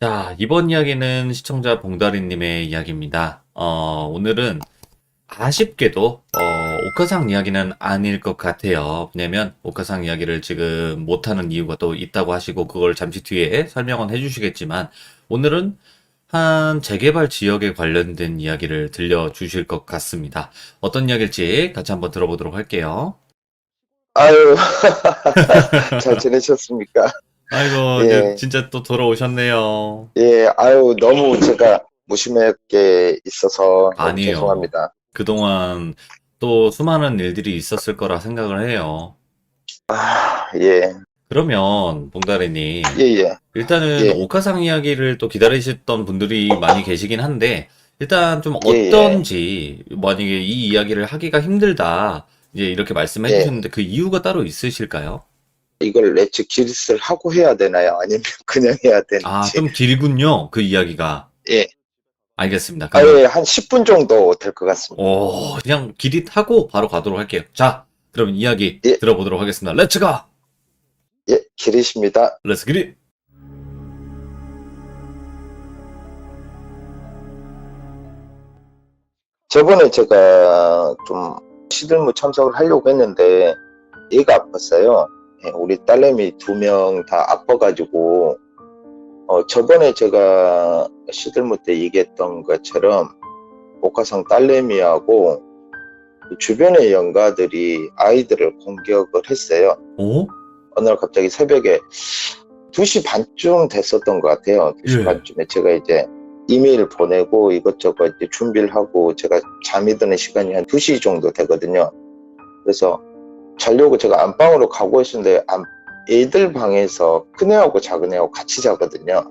자, 이번 이야기는 시청자 봉다리님의 이야기입니다. 오늘은 아쉽게도, 오카상 이야기는 아닐 것 같아요. 왜냐면, 오카상 이야기를 지금 못하는 이유가 또 있다고 하시고, 그걸 잠시 뒤에 설명은 해주시겠지만, 오늘은 한 재개발 지역에 관련된 이야기를 들려주실 것 같습니다. 어떤 이야기일지 같이 한번 들어보도록 할게요. 아유, 잘 지내셨습니까? 아이고, 이제 예, 진짜 또 돌아오셨네요. 예, 아유, 너무 제가 무심하게 있어서 너무 아니에요. 죄송합니다. 그동안 또 수많은 일들이 있었을 거라 생각을 해요. 예, 그러면 봉다리님, 예, 예, 일단은 예, 오카상 이야기를 또 기다리셨던 분들이 많이 계시긴 한데, 일단 좀 예, 예, 어떤지, 만약에 이 이야기를 하기가 힘들다, 이제 이렇게 말씀해 예. 주셨는데 그 이유가 따로 있으실까요? 이걸 렛츠 기릿을 하고 해야 되나요? 아니면 그냥 해야 아, 되는지. 좀 길군요. 그 이야기가. 예, 알겠습니다. 그러면, 아예 한 10분 정도 될 것 같습니다. 그냥 기릿하고 바로 가도록 할게요. 자, 그럼 이야기 예, 들어보도록 하겠습니다. 렛츠 가! 예, 기릿입니다. 렛츠 기릿! 저번에 제가 좀 시들무 참석을 하려고 했는데, 얘가 아팠어요. 예, 우리 딸내미 2명 다 아파가지고, 저번에 제가 시들무 때 얘기했던 것처럼 복화상 딸내미하고 주변의 영가들이 아이들을 공격을 했어요. 오? 어느 날 갑자기 새벽에 2시 반쯤 됐었던 것 같아요. 2시 예. 반쯤에 제가 이제 이메일 보내고 이것저것 이제 준비를 하고 제가 잠이 드는 시간이 한 2시 정도 되거든요. 그래서 자려고 제가 안방으로 가고 있었는데 애들 방에서 큰애하고 작은애하고 같이 자거든요.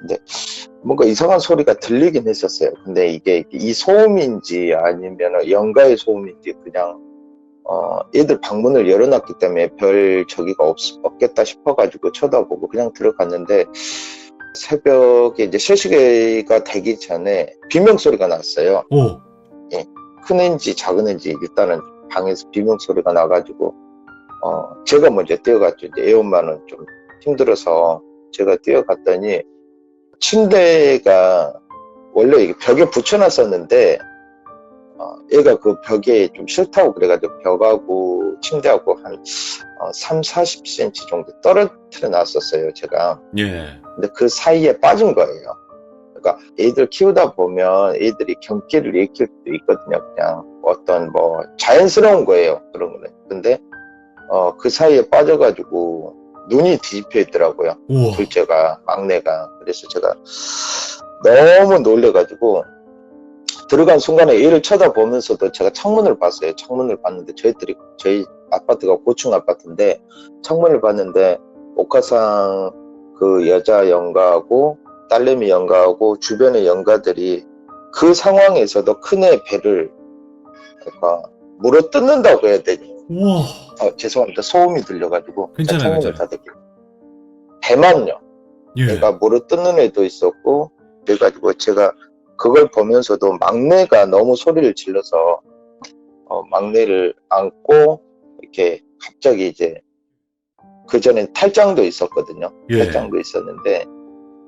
근데 뭔가 이상한 소리가 들리긴 했었어요. 근데 이게 이 소음인지 아니면 영가의 소음인지 그냥 애들 방문을 열어놨기 때문에 별 저기가 없겠다 싶어가지고 쳐다보고 그냥 들어갔는데 새벽에 이제 3시가 되기 전에 비명 소리가 났어요. 오. 예, 큰 애인지 작은 애인지 일단은 방에서 비명 소리가 나가지고 제가 먼저 뛰어갔죠. 이제 애 엄마는 좀 힘들어서 제가 뛰어갔더니 침대가 원래 이게 벽에 붙여놨었는데 얘가 그 벽에 좀 싫다고 그래가지고 벽하고 침대하고 한 3, 40cm 정도 떨어뜨려 놨었어요, 제가. 예. 근데 그 사이에 빠진 거예요. 그러니까 애들 키우다 보면 애들이 경기를 일으킬 수도 있거든요. 그냥 어떤 뭐 자연스러운 거예요, 그런 거는. 근데 그 사이에 빠져가지고 눈이 뒤집혀 있더라고요. 우와. 둘째가, 막내가. 그래서 제가 너무 놀래가지고 들어간 순간에 얘를 쳐다보면서도 제가 창문을 봤어요. 창문을 봤는데 저희 아파트가 고층 아파트인데 창문을 봤는데 옥화상 그 여자 영가하고 딸내미 영가하고 주변의 영가들이 그 상황에서도 큰애 배를 그러니까 물어 뜯는다고 해야 되니. 우와. 죄송합니다. 소음이 들려가지고 괜찮아요, 창문을 괜찮아요. 닫을게요. 배만요. 예. 애가 물어 뜯는 애도 있었고 그래가지고 제가 그걸 보면서도 막내가 너무 소리를 질러서 막내를 안고 이렇게 갑자기 이제 그전엔 탈장도 있었거든요. 예. 탈장도 있었는데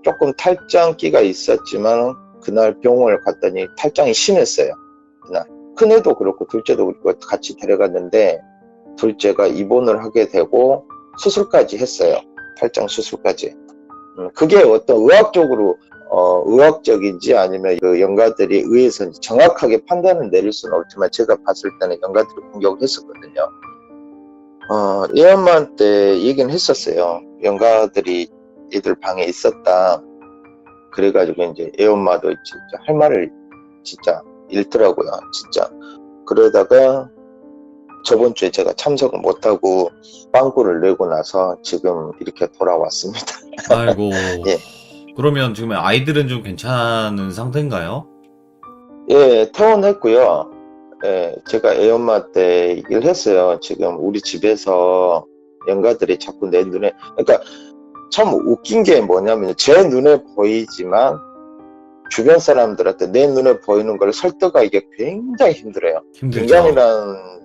조금 탈장기가 있었지만 그날 병원을 갔더니 탈장이 심했어요. 그날 큰애도 그렇고 둘째도 그렇고 같이 데려갔는데 둘째가 입원을 하게 되고 수술까지 했어요. 탈장 수술까지. 그게 어떤 의학적인지 아니면 그 연가들이 의해서 정확하게 판단을 내릴 수는 없지만 제가 봤을 때는 연가들이 공격을 했었거든요. 얘 엄마한테 얘기는 했었어요. 연가들이 애들 방에 있었다. 그래가지고 이제 애 엄마도 진짜 할 말을 진짜 잃더라고요. 진짜. 그러다가 저번 주에 제가 참석을 못하고 빵꾸를 내고 나서 지금 이렇게 돌아왔습니다. 아이고. 예. 그러면 지금 아이들은 좀 괜찮은 상태인가요? 예, 퇴원했고요. 예, 제가 애 엄마한테 얘기를 했어요. 지금 우리 집에서 연가들이 자꾸 내 눈에, 그러니까 참 웃긴 게 뭐냐면 제 눈에 보이지만 주변 사람들한테 내 눈에 보이는 걸 설득하기가 굉장히 힘들어요. 힘들죠. 인간이라는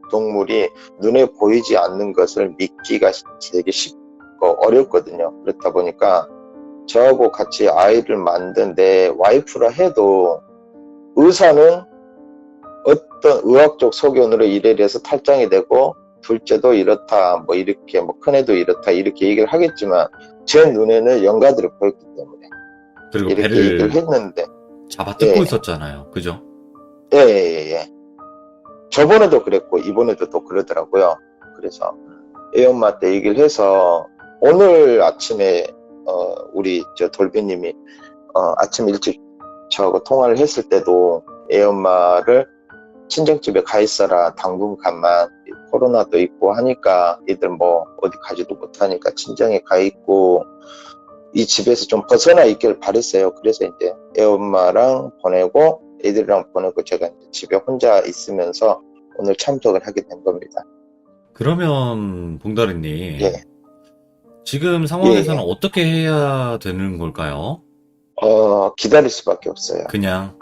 동물이 눈에 보이지 않는 것을 믿기가 되게 쉽고 어렵거든요. 그렇다 보니까 저하고 같이 아이를 만드는데 와이프라 해도 의사는 어떤 의학적 소견으로 이래서 탈장이 되고 둘째도 이렇다, 뭐 이렇게, 뭐 큰애도 이렇다, 이렇게 얘기를 하겠지만 제 눈에는 영가들이 보였기 때문에 그리고 이렇게 배를 얘기를 했는데, 잡아 뜯고 예, 있었잖아요. 그죠? 예, 예, 예. 저번에도 그랬고 이번에도 또 그러더라고요. 그래서 애 엄마한테 얘기를 해서 오늘 아침에 우리 저 돌비님이 아침 일찍 저하고 통화를 했을 때도 애 엄마를 친정집에 가 있어라, 당분간만. 코로나도 있고 하니까 애들 뭐 어디 가지도 못하니까 친정에 가 있고 이 집에서 좀 벗어나 있길 바랬어요. 그래서 이제 애 엄마랑 보내고 애들이랑 보내고 제가 이제 집에 혼자 있으면서 오늘 참석을 하게 된 겁니다. 그러면 봉다리님, 예, 지금 예, 상황에서는 예. 어떻게 해야 되는 걸까요? 기다릴 수밖에 없어요. 그냥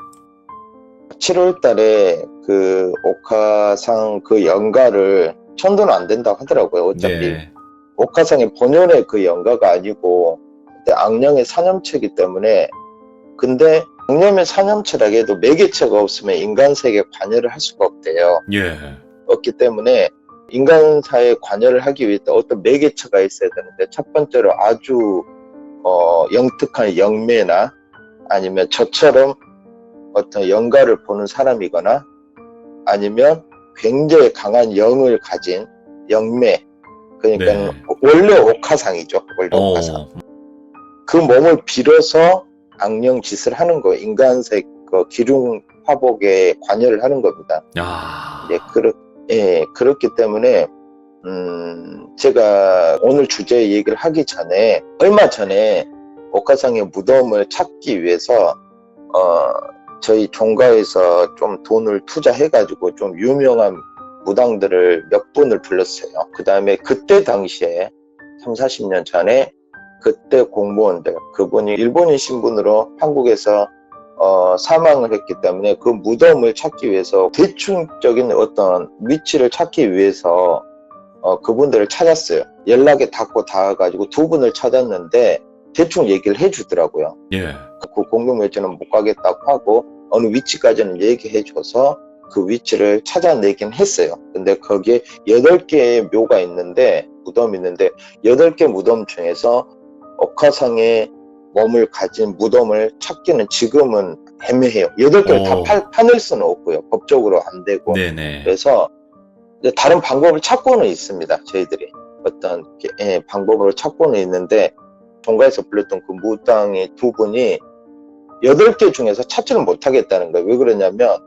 7월 달에 그 옥화상 그 연가를 천도는 안 된다고 하더라고요. 어차피 네, 옥화상의 본연의 그 연가가 아니고 악령의 사념체이기 때문에. 근데 악령의 사념체라고 해도 매개체가 없으면 인간 세계에 관여를 할 수가 없대요. 예, 없기 때문에 인간사에 관여를 하기 위해 어떤 매개체가 있어야 되는데, 첫 번째로 아주 영특한 영매나 아니면 저처럼 어떤 영가를 보는 사람이거나 아니면 굉장히 강한 영을 가진 영매, 그러니까 네. 원래 옥화상이죠. 원래 옥화상. 그 몸을 빌어서 악령 짓을 하는 거예요. 인간색 그 기둥 화복에 관여를 하는 겁니다. 야, 예, 그렇기 때문에 제가 오늘 주제 얘기를 하기 전에 얼마 전에 옥화상의 무덤을 찾기 위해서 저희 종가에서 좀 돈을 투자해가지고 좀 유명한 무당들을 몇 분을 불렀어요. 그 다음에 그때 당시에 3, 40년 전에 그때 공무원들, 그분이 일본인 신분으로 한국에서 사망을 했기 때문에 그 무덤을 찾기 위해서 대충적인 어떤 위치를 찾기 위해서 그분들을 찾았어요. 연락에 닿고 닿아가지고 두 분을 찾았는데 대충 얘기를 해주더라고요. 예, 그 공동묘지는 못 가겠다고 하고 어느 위치까지는 얘기해줘서 그 위치를 찾아내긴 했어요. 근데 거기에 8개의 묘가 있는데, 무덤이 있는데 8개 무덤 중에서 옥화상에 몸을 가진 무덤을 찾기는 지금은 애매해요. 8개를 다 파낼 수는 없고요. 법적으로 안 되고. 네네. 그래서 다른 방법을 찾고는 있습니다. 저희들이 어떤 방법으로 찾고는 있는데, 종가에서 불렀던 그 무당이 두 분이 8개 중에서 찾지를 못하겠다는 거예요. 왜 그러냐면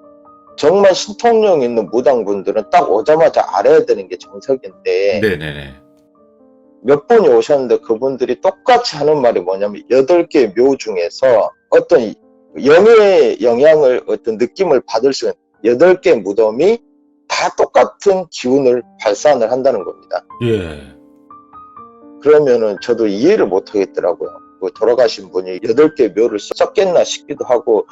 정말 신통력 있는 무당분들은 딱 오자마자 알아야 되는 게 정석인데, 네네네. 몇 분이 오셨는데 그분들이 똑같이 하는 말이 뭐냐면 8개 묘 중에서 어떤 영의 영향을, 어떤 느낌을 받을 수 있는 8개 무덤이 다 똑같은 기운을 발산을 한다는 겁니다. 예. 그러면은 저도 이해를 못 하겠더라고요. 그 돌아가신 분이 8개 묘를 썼겠나 싶기도 하고,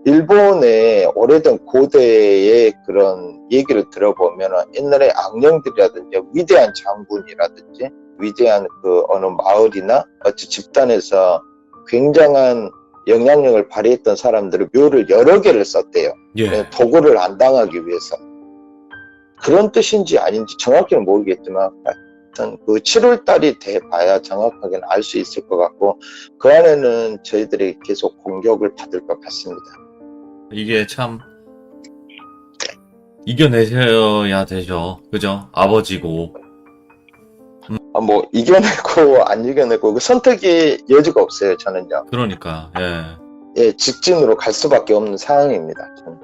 일본의 오래된 고대의 그런 얘기를 들어보면 옛날에 악령들이라든지 위대한 장군이라든지 위대한 그 어느 마을이나 어찌 집단에서 굉장한 영향력을 발휘했던 사람들은 묘를 여러 개를 썼대요. 예. 도구를 안 당하기 위해서. 그런 뜻인지 아닌지 정확히는 모르겠지만 하여튼 그 7월달이 돼봐야 정확하게는 알 수 있을 것 같고, 그 안에는 저희들이 계속 공격을 받을 것 같습니다. 이게 참 이겨내셔야 되죠. 그죠? 아버지고. 뭐 이겨내고 안 이겨내고 그 선택의 여지가 없어요. 저는요. 그러니까, 예, 직진으로 갈 수밖에 없는 상황입니다. 저는.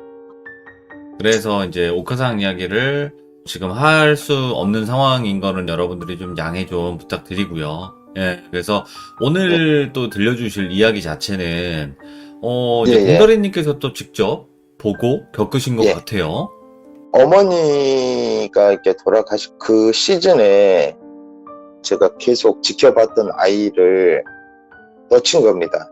그래서 이제 옥화상 이야기를 지금 할 수 없는 상황인 거는 여러분들이 좀 양해 좀 부탁드리고요. 예, 그래서 오늘 또 들려주실 이야기 자체는 이제 봉다리님께서 또 직접 보고 겪으신 것 같아요. 어머니가 이렇게 돌아가신 그 시즌에 제가 계속 지켜봤던 아이를 놓친 겁니다.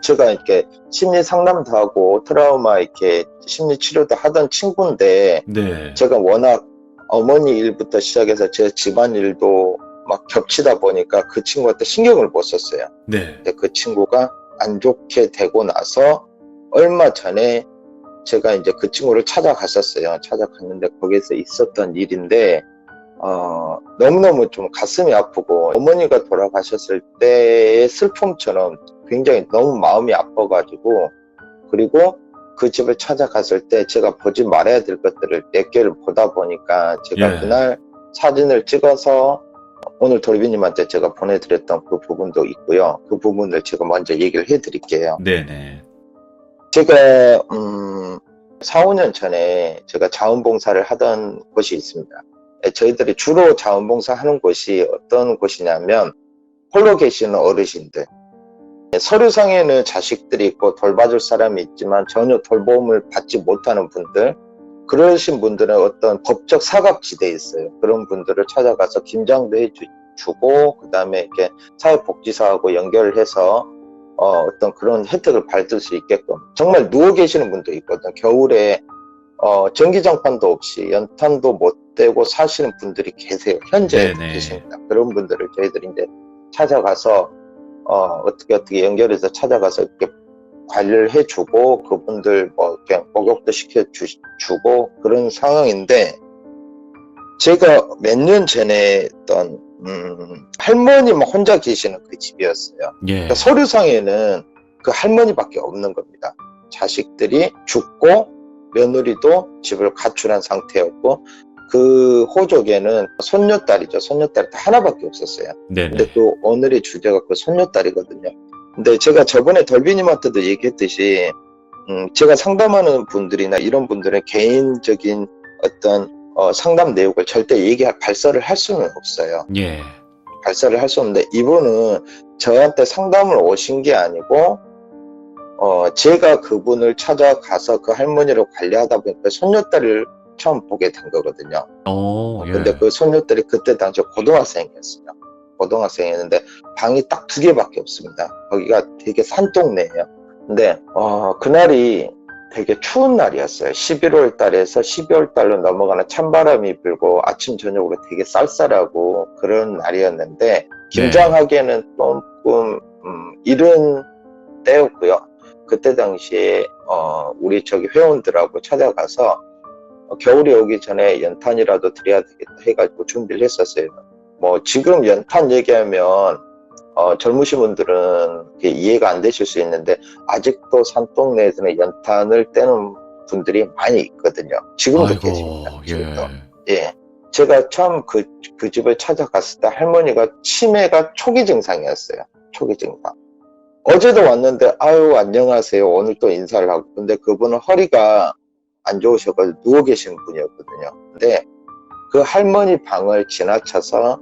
제가 이렇게 심리 상담도 하고 트라우마 이렇게 심리 치료도 하던 친구인데, 네. 제가 워낙 어머니 일부터 시작해서 제 집안 일도 막 겹치다 보니까 그 친구한테 신경을 못 썼어요. 네. 근데 그 친구가 안 좋게 되고 나서 얼마 전에 제가 이제 그 친구를 찾아갔었어요. 찾아갔는데 거기서 있었던 일인데, 너무너무 좀 가슴이 아프고 어머니가 돌아가셨을 때의 슬픔처럼 굉장히 너무 마음이 아파가지고, 그리고 그 집을 찾아갔을 때 제가 보지 말아야 될 것들을 몇 개를 보다 보니까 제가 예. 그날 사진을 찍어서 오늘 도리비님한테 제가 보내드렸던 그 부분도 있고요. 그 부분을 제가 먼저 얘기를 해드릴게요. 네네. 제가 4, 5년 전에 제가 자원봉사를 하던 곳이 있습니다. 저희들이 주로 자원봉사 하는 곳이 어떤 곳이냐면 홀로 계시는 어르신들, 서류상에는 자식들이 있고 돌봐줄 사람이 있지만 전혀 돌봄을 받지 못하는 분들, 그러신 분들은 어떤 법적 사각지대에 있어요. 그런 분들을 찾아가서 김장도 해주고 그 다음에 이렇게 사회복지사하고 연결을 해서 어떤 그런 혜택을 받을 수 있게끔, 정말 누워 계시는 분도 있거든. 겨울에 전기장판도 없이 연탄도 못 대고 사시는 분들이 계세요. 현재 네네. 계십니다. 그런 분들을 저희들이 이제 찾아가서 어떻게 연결해서 찾아가서 이렇게 관리를 해주고 그분들 뭐 그냥 목욕도 시켜주고 그런 상황인데, 제가 몇 년 전에 했던 할머니만 혼자 계시는 그 집이었어요. 예. 그러니까 서류상에는 그 할머니밖에 없는 겁니다. 자식들이 죽고 며느리도 집을 가출한 상태였고, 그 호족에는 손녀딸이죠. 손녀딸이 하나밖에 없었어요. 네네. 근데 그 오늘의 주제가 그 손녀딸이거든요. 근데 제가 저번에 덜비님한테도 얘기했듯이 제가 상담하는 분들이나 이런 분들의 개인적인 어떤 상담 내용을 절대 발설을 할 수는 없어요. 예. 발설을 할 수 없는데, 이분은 저한테 상담을 오신 게 아니고 제가 그분을 찾아가서 그 할머니를 관리하다 보니까 손녀딸을 처음 보게 된 거거든요. 예. 근데 그 손녀딸이 그때 당시 고등학생이었어요. 고등학생이었는데 방이 딱 2개밖에 없습니다. 거기가 되게 산동네예요. 근데 그날이 되게 추운 날이었어요. 11월 달에서 12월 달로 넘어가는 찬바람이 불고 아침 저녁으로 되게 쌀쌀하고 그런 날이었는데, 김장하기에는 조금 이른 때였고요. 그때 당시에 우리 저기 회원들하고 찾아가서 겨울이 오기 전에 연탄이라도 드려야 되겠다 해가지고 준비를 했었어요. 뭐 지금 연탄 얘기하면 젊으신 분들은 이해가 안 되실 수 있는데, 아직도 산동네에서는 연탄을 떼는 분들이 많이 있거든요. 지금도 아이고, 계십니다. 지금도. 예. 예. 제가 처음 그 집을 찾아갔을 때 할머니가 치매가 초기 증상이었어요. 초기 증상. 어제도 왔는데 아유 안녕하세요 오늘 또 인사를 하고, 근데 그분은 허리가 안 좋으셔가지고 누워 계신 분이었거든요. 근데 그 할머니 방을 지나쳐서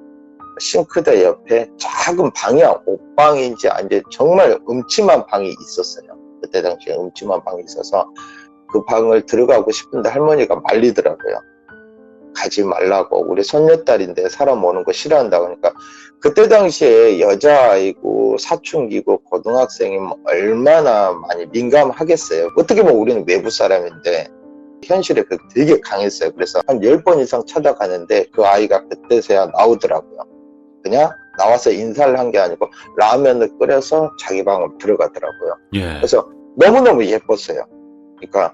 싱크대 옆에 작은 방이야, 옷방인지 아닌지 정말 음침한 방이 있었어요. 그때 당시에 음침한 방이 있어서 그 방을 들어가고 싶은데 할머니가 말리더라고요. 가지 말라고, 우리 손녀딸인데 사람 오는 거 싫어한다고 하니까. 그때 당시에 여자아이고 사춘기고 고등학생이면 얼마나 많이 민감하겠어요. 어떻게 보면 우리는 외부 사람인데 현실에 되게 강했어요. 그래서 한 10번 이상 찾아가는데 그 아이가 그때서야 나오더라고요. 그냥 나와서 인사를 한 게 아니고 라면을 끓여서 자기 방으로 들어가더라고요. 예. 그래서 너무너무 예뻤어요. 그러니까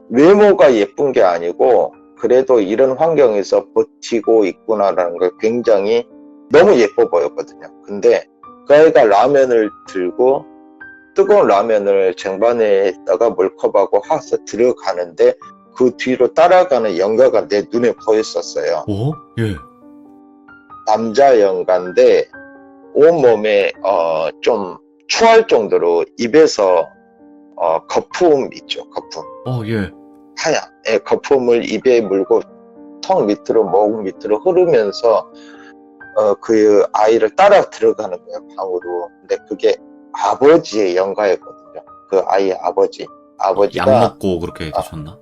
외모가 예쁜 게 아니고 그래도 이런 환경에서 버티고 있구나라는 걸 굉장히 너무 예뻐 보였거든요. 근데 그 아이가 라면을 들고 뜨거운 라면을 쟁반에다가 물컵하고 하서 들어가는데 그 뒤로 따라가는 영가가 내 눈에 보였었어요. 예. 남자 영가인데 온몸에 좀 추할 정도로 입에서 거품 있죠. 거품. 예. 하얀 거품을 입에 물고 턱 밑으로 목 밑으로 흐르면서 그 아이를 따라 들어가는 거예요, 방으로. 근데 그게 아버지의 영가였거든요. 그 아이의 아버지가 약 먹고 그렇게 되셨나?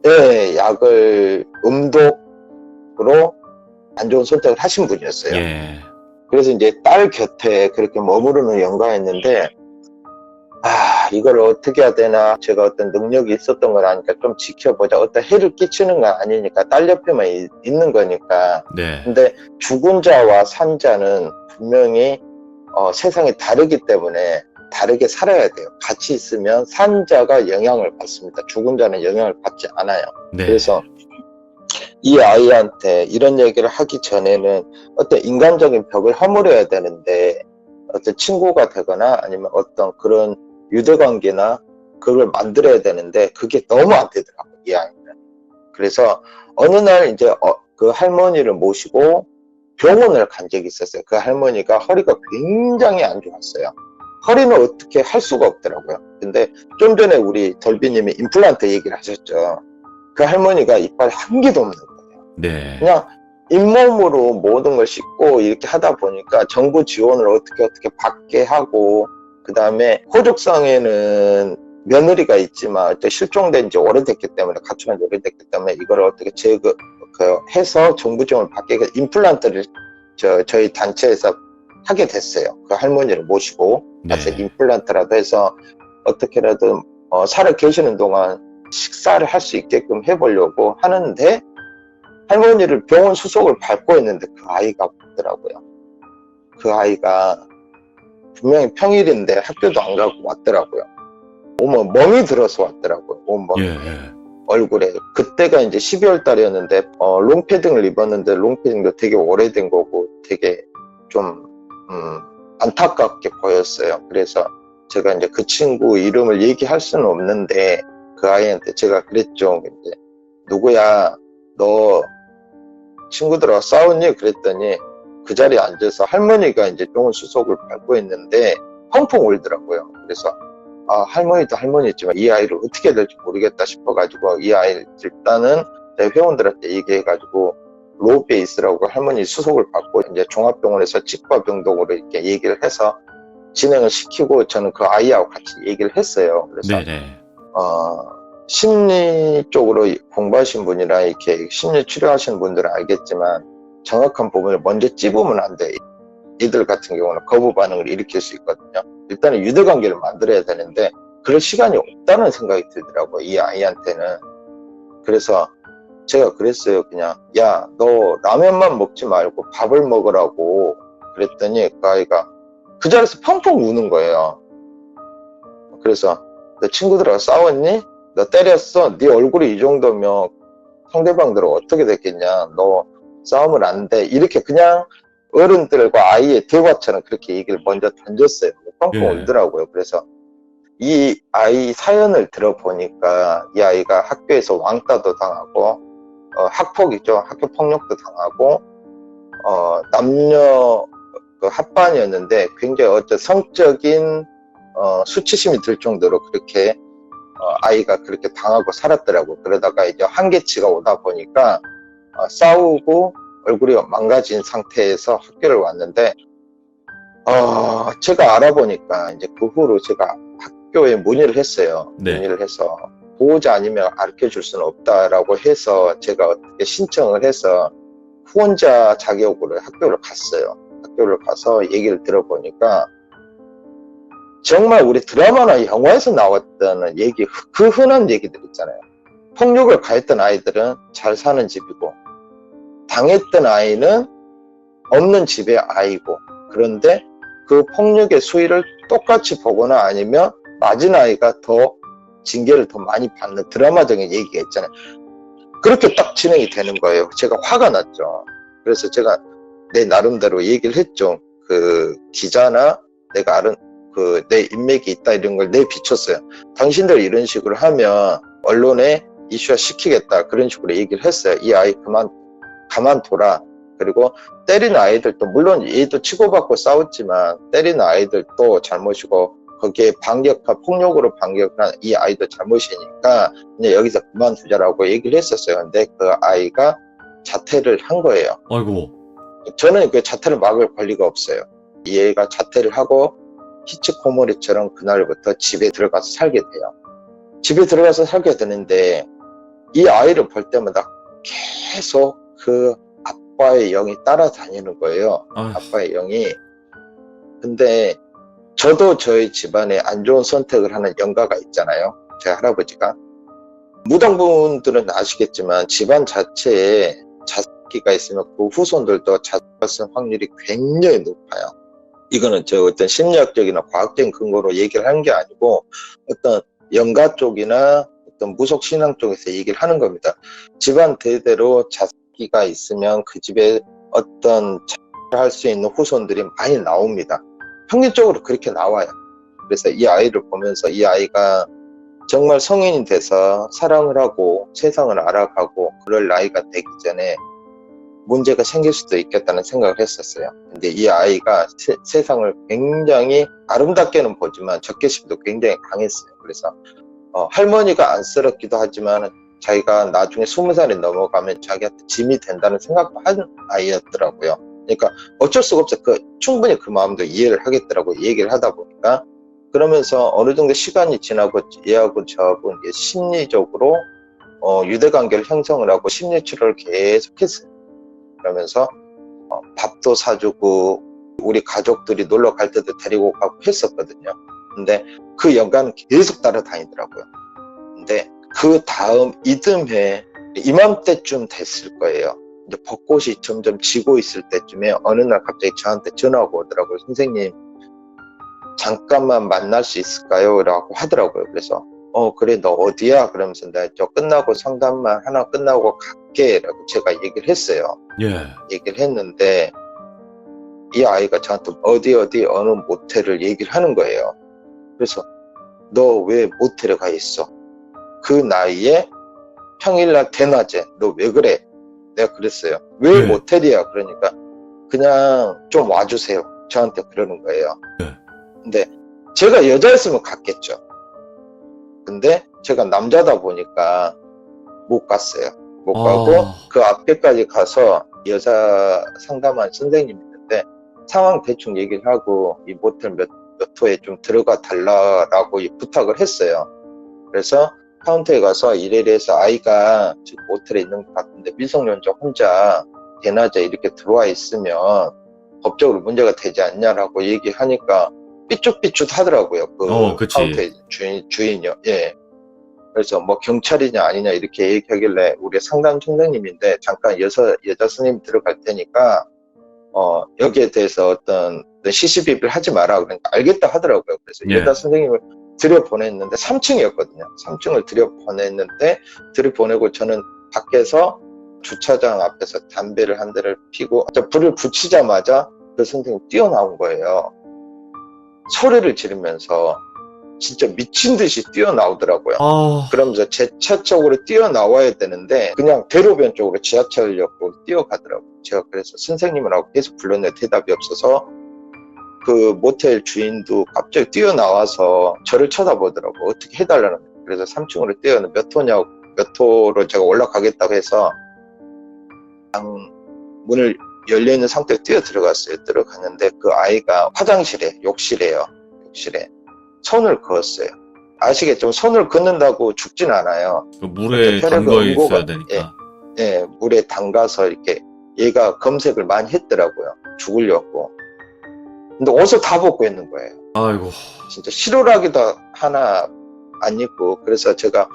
네, 약을 음독으로 안 좋은 선택을 하신 분이었어요. 예. 그래서 이제 딸 곁에 그렇게 머무르는 영가였는데, 이걸 어떻게 해야 되나. 제가 어떤 능력이 있었던 걸 아니까 좀 지켜보자. 어떤 해를 끼치는 건 아니니까 딸 옆에만 있는 거니까. 네. 근데 죽은 자와 산 자는 분명히 세상이 다르기 때문에 다르게 살아야 돼요. 같이 있으면 산 자가 영향을 받습니다. 죽은 자는 영향을 받지 않아요. 네. 그래서 이 아이한테 이런 얘기를 하기 전에는 어떤 인간적인 벽을 허물어야 되는데 어떤 친구가 되거나 아니면 어떤 그런 유대관계나 그걸 만들어야 되는데 그게 너무 안 되더라고요, 이 아이는. 그래서 어느 날 이제 그 할머니를 모시고 병원을 간 적이 있었어요. 그 할머니가 허리가 굉장히 안 좋았어요. 허리는 어떻게 할 수가 없더라고요. 근데 좀 전에 우리 덜비님이 임플란트 얘기를 하셨죠. 그 할머니가 이빨 한 개도 없는 거예요. 네. 그냥 잇몸으로 모든 걸 씻고 이렇게 하다 보니까 정부 지원을 어떻게 받게 하고, 그 다음에 호족상에는 며느리가 있지만 실종된 지 오래됐기 때문에, 가출한 지 오래됐기 때문에 이걸 어떻게 해서 정부 지원을 받게 임플란트를 저희 단체에서 하게 됐어요. 그 할머니를 모시고 가서 네. 임플란트라도 해서 어떻게라도 살아 계시는 동안 식사를 할 수 있게끔 해보려고 하는데, 할머니를 병원 수속을 밟고 있는데 그 아이가 왔더라고요. 그 아이가 분명히 평일인데 학교도 안 가고 왔더라고요. 멍이 들어서 왔더라고요. 예. 얼굴에. 그때가 이제 12월 달이었는데 롱패딩을 입었는데 롱패딩도 되게 오래된 거고 되게 좀 안타깝게 보였어요. 그래서 제가 이제 그 친구 이름을 얘기할 수는 없는데 그 아이한테 제가 그랬죠. 이제 누구야, 너 친구들하고 싸웠니? 그랬더니 그 자리에 앉아서 할머니가 이제 병원 수속을 밟고 있는데 펑펑 울더라고요. 그래서 할머니도 할머니지만 이 아이를 어떻게 해야 될지 모르겠다 싶어가지고 이 아이를 일단은 내 회원들한테 얘기해가지고 로비에 있으라고 할머니 수속을 받고 이제 종합병원에서 치과병동으로 이렇게 얘기를 해서 진행을 시키고 저는 그 아이하고 같이 얘기를 했어요. 그래서 네네. 심리 쪽으로 공부하신 분이라 이렇게 심리 치료하시는 분들은 알겠지만 정확한 부분을 먼저 찝으면 안 돼. 이들 같은 경우는 거부 반응을 일으킬 수 있거든요. 일단은 유대관계를 만들어야 되는데 그럴 시간이 없다는 생각이 들더라고요, 이 아이한테는. 그래서 제가 그랬어요. 그냥 야, 너 라면만 먹지 말고 밥을 먹으라고 그랬더니 그 아이가 그 자리에서 펑펑 우는 거예요. 그래서 너 친구들하고 싸웠니? 너 때렸어? 네 얼굴이 이 정도면 상대방들은 어떻게 됐겠냐? 너 싸우면 안 돼. 이렇게 그냥 어른들과 아이의 대화처럼 그렇게 얘기를 먼저 던졌어요. 펑펑 울더라고요. 그래서 이 아이 사연을 들어보니까 이 아이가 학교에서 왕따도 당하고 학폭이죠. 학교 폭력도 당하고 남녀 합반이었는데 굉장히 성적인 수치심이 들 정도로 그렇게 아이가 그렇게 당하고 살았더라고요. 그러다가 이제 한계치가 오다 보니까 싸우고 얼굴이 망가진 상태에서 학교를 왔는데 제가 알아보니까 이제 그 후로 제가 학교에 문의를 했어요. 네. 문의를 해서 보호자 아니면 가르쳐 줄 수는 없다라고 해서 제가 어떻게 신청을 해서 후원자 자격으로 학교를 갔어요. 학교를 가서 얘기를 들어보니까 정말 우리 드라마나 영화에서 나왔던 얘기, 그 흔한 얘기들 있잖아요. 폭력을 가했던 아이들은 잘 사는 집이고 당했던 아이는 없는 집의 아이고, 그런데 그 폭력의 수위를 똑같이 보거나 아니면 맞은 아이가 더 징계를 더 많이 받는 드라마적인 얘기가 있잖아요. 그렇게 딱 진행이 되는 거예요. 제가 화가 났죠. 그래서 제가 내 나름대로 얘기를 했죠. 그 기자나 내가 아는 내 인맥이 있다 이런 걸 내비쳤어요. 당신들 이런 식으로 하면 언론에 이슈화 시키겠다, 그런 식으로 얘기를 했어요. 이 아이 가만둬라. 그리고 때리는 아이들도 물론 얘도 치고받고 싸웠지만 때리는 아이들도 잘못이고 거기에 폭력으로 반격한 이 아이도 잘못이니까 그냥 여기서 그만두자라고 얘기를 했었어요. 근데 그 아이가 자퇴를 한 거예요. 아이고. 저는 그 자퇴를 막을 권리가 없어요. 이 애가 자퇴를 하고 히치코모리처럼 그날부터 집에 들어가서 살게 돼요. 집에 들어가서 살게 되는데 이 아이를 볼 때마다 계속 그 아빠의 영이 따라다니는 거예요. 아빠의 영이. 근데 저도 저희 집안에 안 좋은 선택을 하는 영가가 있잖아요. 제 할아버지가. 무당분들은 아시겠지만 집안 자체에 자식기가 있으면 그 후손들도 자식을 쓸 확률이 굉장히 높아요. 이거는 저 어떤 심리학적이나 과학적인 근거로 얘기를 하는 게 아니고 어떤 영가 쪽이나 어떤 무속 신앙 쪽에서 얘기를 하는 겁니다. 집안 대대로 자식기가 있으면 그 집에 어떤 할 수 있는 후손들이 많이 나옵니다. 평균적으로 그렇게 나와요. 그래서 이 아이를 보면서 이 아이가 정말 성인이 돼서 사랑을 하고 세상을 알아가고 그럴 나이가 되기 전에 문제가 생길 수도 있겠다는 생각을 했었어요. 근데 이 아이가 세상을 굉장히 아름답게는 보지만 적개심도 굉장히 강했어요. 그래서 할머니가 안쓰럽기도 하지만 자기가 나중에 20살이 넘어가면 자기한테 짐이 된다는 생각도 하는 아이였더라고요. 그러니까 어쩔 수가 없어요. 충분히 그 마음도 이해를 하겠더라고요. 얘기를 하다 보니까. 그러면서 어느 정도 시간이 지나고 얘하고 저하고 이제 심리적으로 유대관계를 형성을 하고 심리치료를 계속했어요. 그러면서 밥도 사주고 우리 가족들이 놀러 갈 때도 데리고 가고 했었거든요. 근데 그 연가는 계속 따라다니더라고요. 근데 그 다음 이듬해 이맘때쯤 됐을 거예요. 이제 벚꽃이 점점 지고 있을 때쯤에 어느 날 갑자기 저한테 전화가 오더라고요. 선생님 잠깐만 만날 수 있을까요? 라고 하더라고요. 그래서 그래 너 어디야? 그러면서 내가 저 끝나고 상담만 하나 끝나고 갈게 라고 제가 얘기를 했어요. 예. 얘기를 했는데 이 아이가 저한테 어디 어느 모텔을 얘기를 하는 거예요. 그래서 너 왜 모텔에 가 있어? 그 나이에 평일날 대낮에 너 왜 그래? 내가 그랬어요. 왜 네. 모텔이야? 그러니까 그냥 좀 와주세요. 저한테 그러는 거예요. 네. 근데 제가 여자였으면 갔겠죠. 근데 제가 남자다 보니까 못 갔어요. 못 가고 그 앞에까지 가서 여자 상담한 선생님이 있는데 상황 대충 얘기를 하고 이 모텔 몇 호에 좀 들어가 달라라고 부탁을 했어요. 그래서 카운터에 가서 이래서 아이가 지금 모텔에 있는 것 같은데 미성년자 혼자 대낮에 이렇게 들어와 있으면 법적으로 문제가 되지 않냐라고 얘기하니까 삐쭉삐쭉 하더라고요. 그치. 카운터의 주인이요. 예. 그래서 뭐 경찰이냐 아니냐 이렇게 얘기하길래 우리 상담 선생님인데 잠깐 여자 선생님 들어갈 테니까 여기에 대해서 어떤 시시비비를 하지 마라. 그러니까 알겠다 하더라고요. 그래서 예. 여자 선생님을 들여보냈는데 3층이었거든요. 3층을 들여보내고 저는 밖에서 주차장 앞에서 담배를 한 대를 피고 불을 붙이자마자 그 선생님이 뛰어나온 거예요. 소리를 지르면서 진짜 미친 듯이 뛰어나오더라고요. 그러면서 제 차 쪽으로 뛰어나와야 되는데 그냥 대로변 쪽으로 지하철역으로 뛰어가더라고요. 제가 그래서 선생님이라고 계속 불렀는데 대답이 없어서 그 모텔 주인도 갑자기 뛰어나와서 저를 쳐다보더라고요. 어떻게 해달라는 거예요. 그래서 3층으로 뛰어는 몇 호로 제가 올라가겠다고 해서 문을 열려있는 상태로 뛰어 들어갔어요. 들어갔는데 그 아이가 화장실에 욕실에 손을 그었어요. 아시겠죠? 손을 긋는다고 죽진 않아요. 물에 담가 있어야 되니까. 예, 물에 담가서 이렇게 얘가 검색을 많이 했더라고요. 죽으려고. 근데 옷을 다 벗고 있는 거예요. 아이고. 진짜 실오라기도 하나 안 입고. 그래서 제가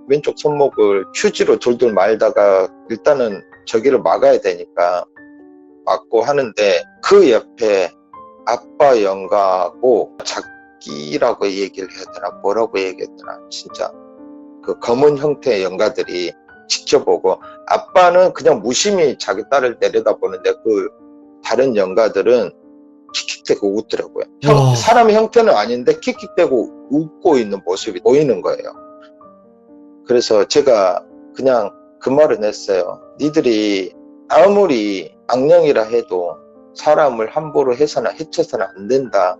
왼쪽 손목을 휴지로 돌돌 말다가 일단은 저기를 막아야 되니까 막고 하는데 그 옆에 아빠 영가하고 작기라고 얘기를 해야 되나 뭐라고 얘기했더라. 진짜 그 검은 형태의 영가들이 지켜보고 아빠는 그냥 무심히 자기 딸을 내려다보는데 그 다른 영가들은 킥킥대고 웃더라고요. 사람의 형태는 아닌데 킥킥대고 웃고 있는 모습이 보이는 거예요. 그래서 제가 그냥 그 말을 했어요. 니들이 아무리 악령이라 해도 사람을 함부로 해서는 해쳐서는 안 된다.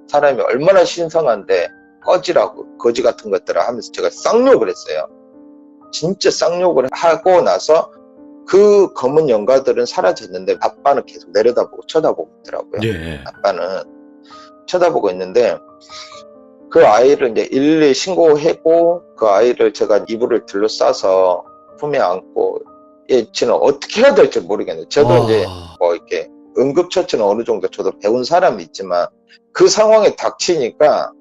사람이 얼마나 신성한데 꺼지라고 거지 같은 것들을 하면서 제가 쌍욕을 했어요. 진짜 쌍욕을 하고 나서 그 검은 영가들은 사라졌는데 아빠는 계속 내려다보고 쳐다보고 있더라고요. 예. 아빠는 쳐다보고 있는데 그 아이를 이제 112 신고하고 그 아이를 제가 이불을 둘러싸서 품에 안고 얘 지는 어떻게 해야 될지 모르겠네요. 저도 이제 뭐 이렇게 응급처치는 어느 정도 저도 배운 사람이 있지만 그 상황에 닥치니까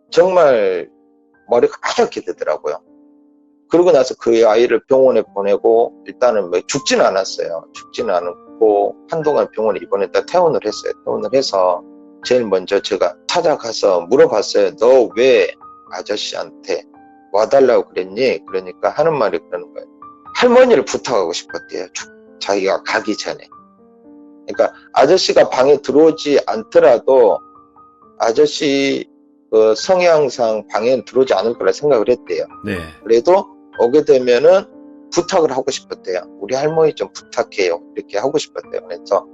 정말 머리가 하얗게 되더라고요. 그러고 나서 그 아이를 병원에 보내고 일단은 뭐 죽지는 않았어요. 죽지는 않았고 한동안 병원에 입원했다 퇴원을 했어요. 퇴원을 해서 제일 먼저 제가 찾아가서 물어봤어요. 너 왜 아저씨한테 와달라고 그랬니? 그러니까 하는 말이 그러는 거예요. 할머니를 부탁하고 싶었대요. 자기가 가기 전에. 그러니까 아저씨가 방에 들어오지 않더라도 아저씨 그 성향상 방에 들어오지 않을 거라 생각을 했대요. 네. 그래도 오게 되면은 부탁을 하고 싶었대요. 우리 할머니 좀 부탁해요. 이렇게 하고 싶었대요. 그래서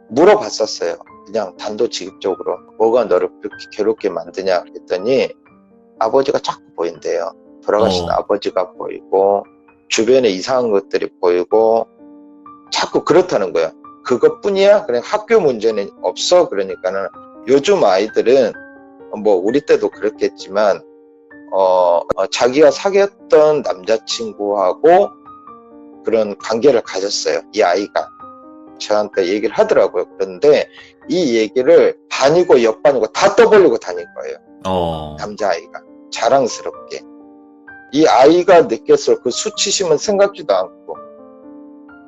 물어봤었어요. 그냥 단도직입적으로 뭐가 너를 그렇게 괴롭게 만드냐 그랬더니 아버지가 자꾸 보인대요. 돌아가신 아버지가 보이고 주변에 이상한 것들이 보이고 자꾸 그렇다는 거예요. 그것뿐이야? 그냥 학교 문제는 없어? 그러니까는 요즘 아이들은 뭐 우리 때도 그렇겠지만 자기가 사귀었던 남자친구하고 그런 관계를 가졌어요. 이 아이가 저한테 얘기를 하더라고요. 그런데 이 얘기를 반이고 옆반이고 다 떠벌리고 다닐 거예요. 남자아이가 자랑스럽게. 이 아이가 느꼈을 그 수치심은 생각지도 않고,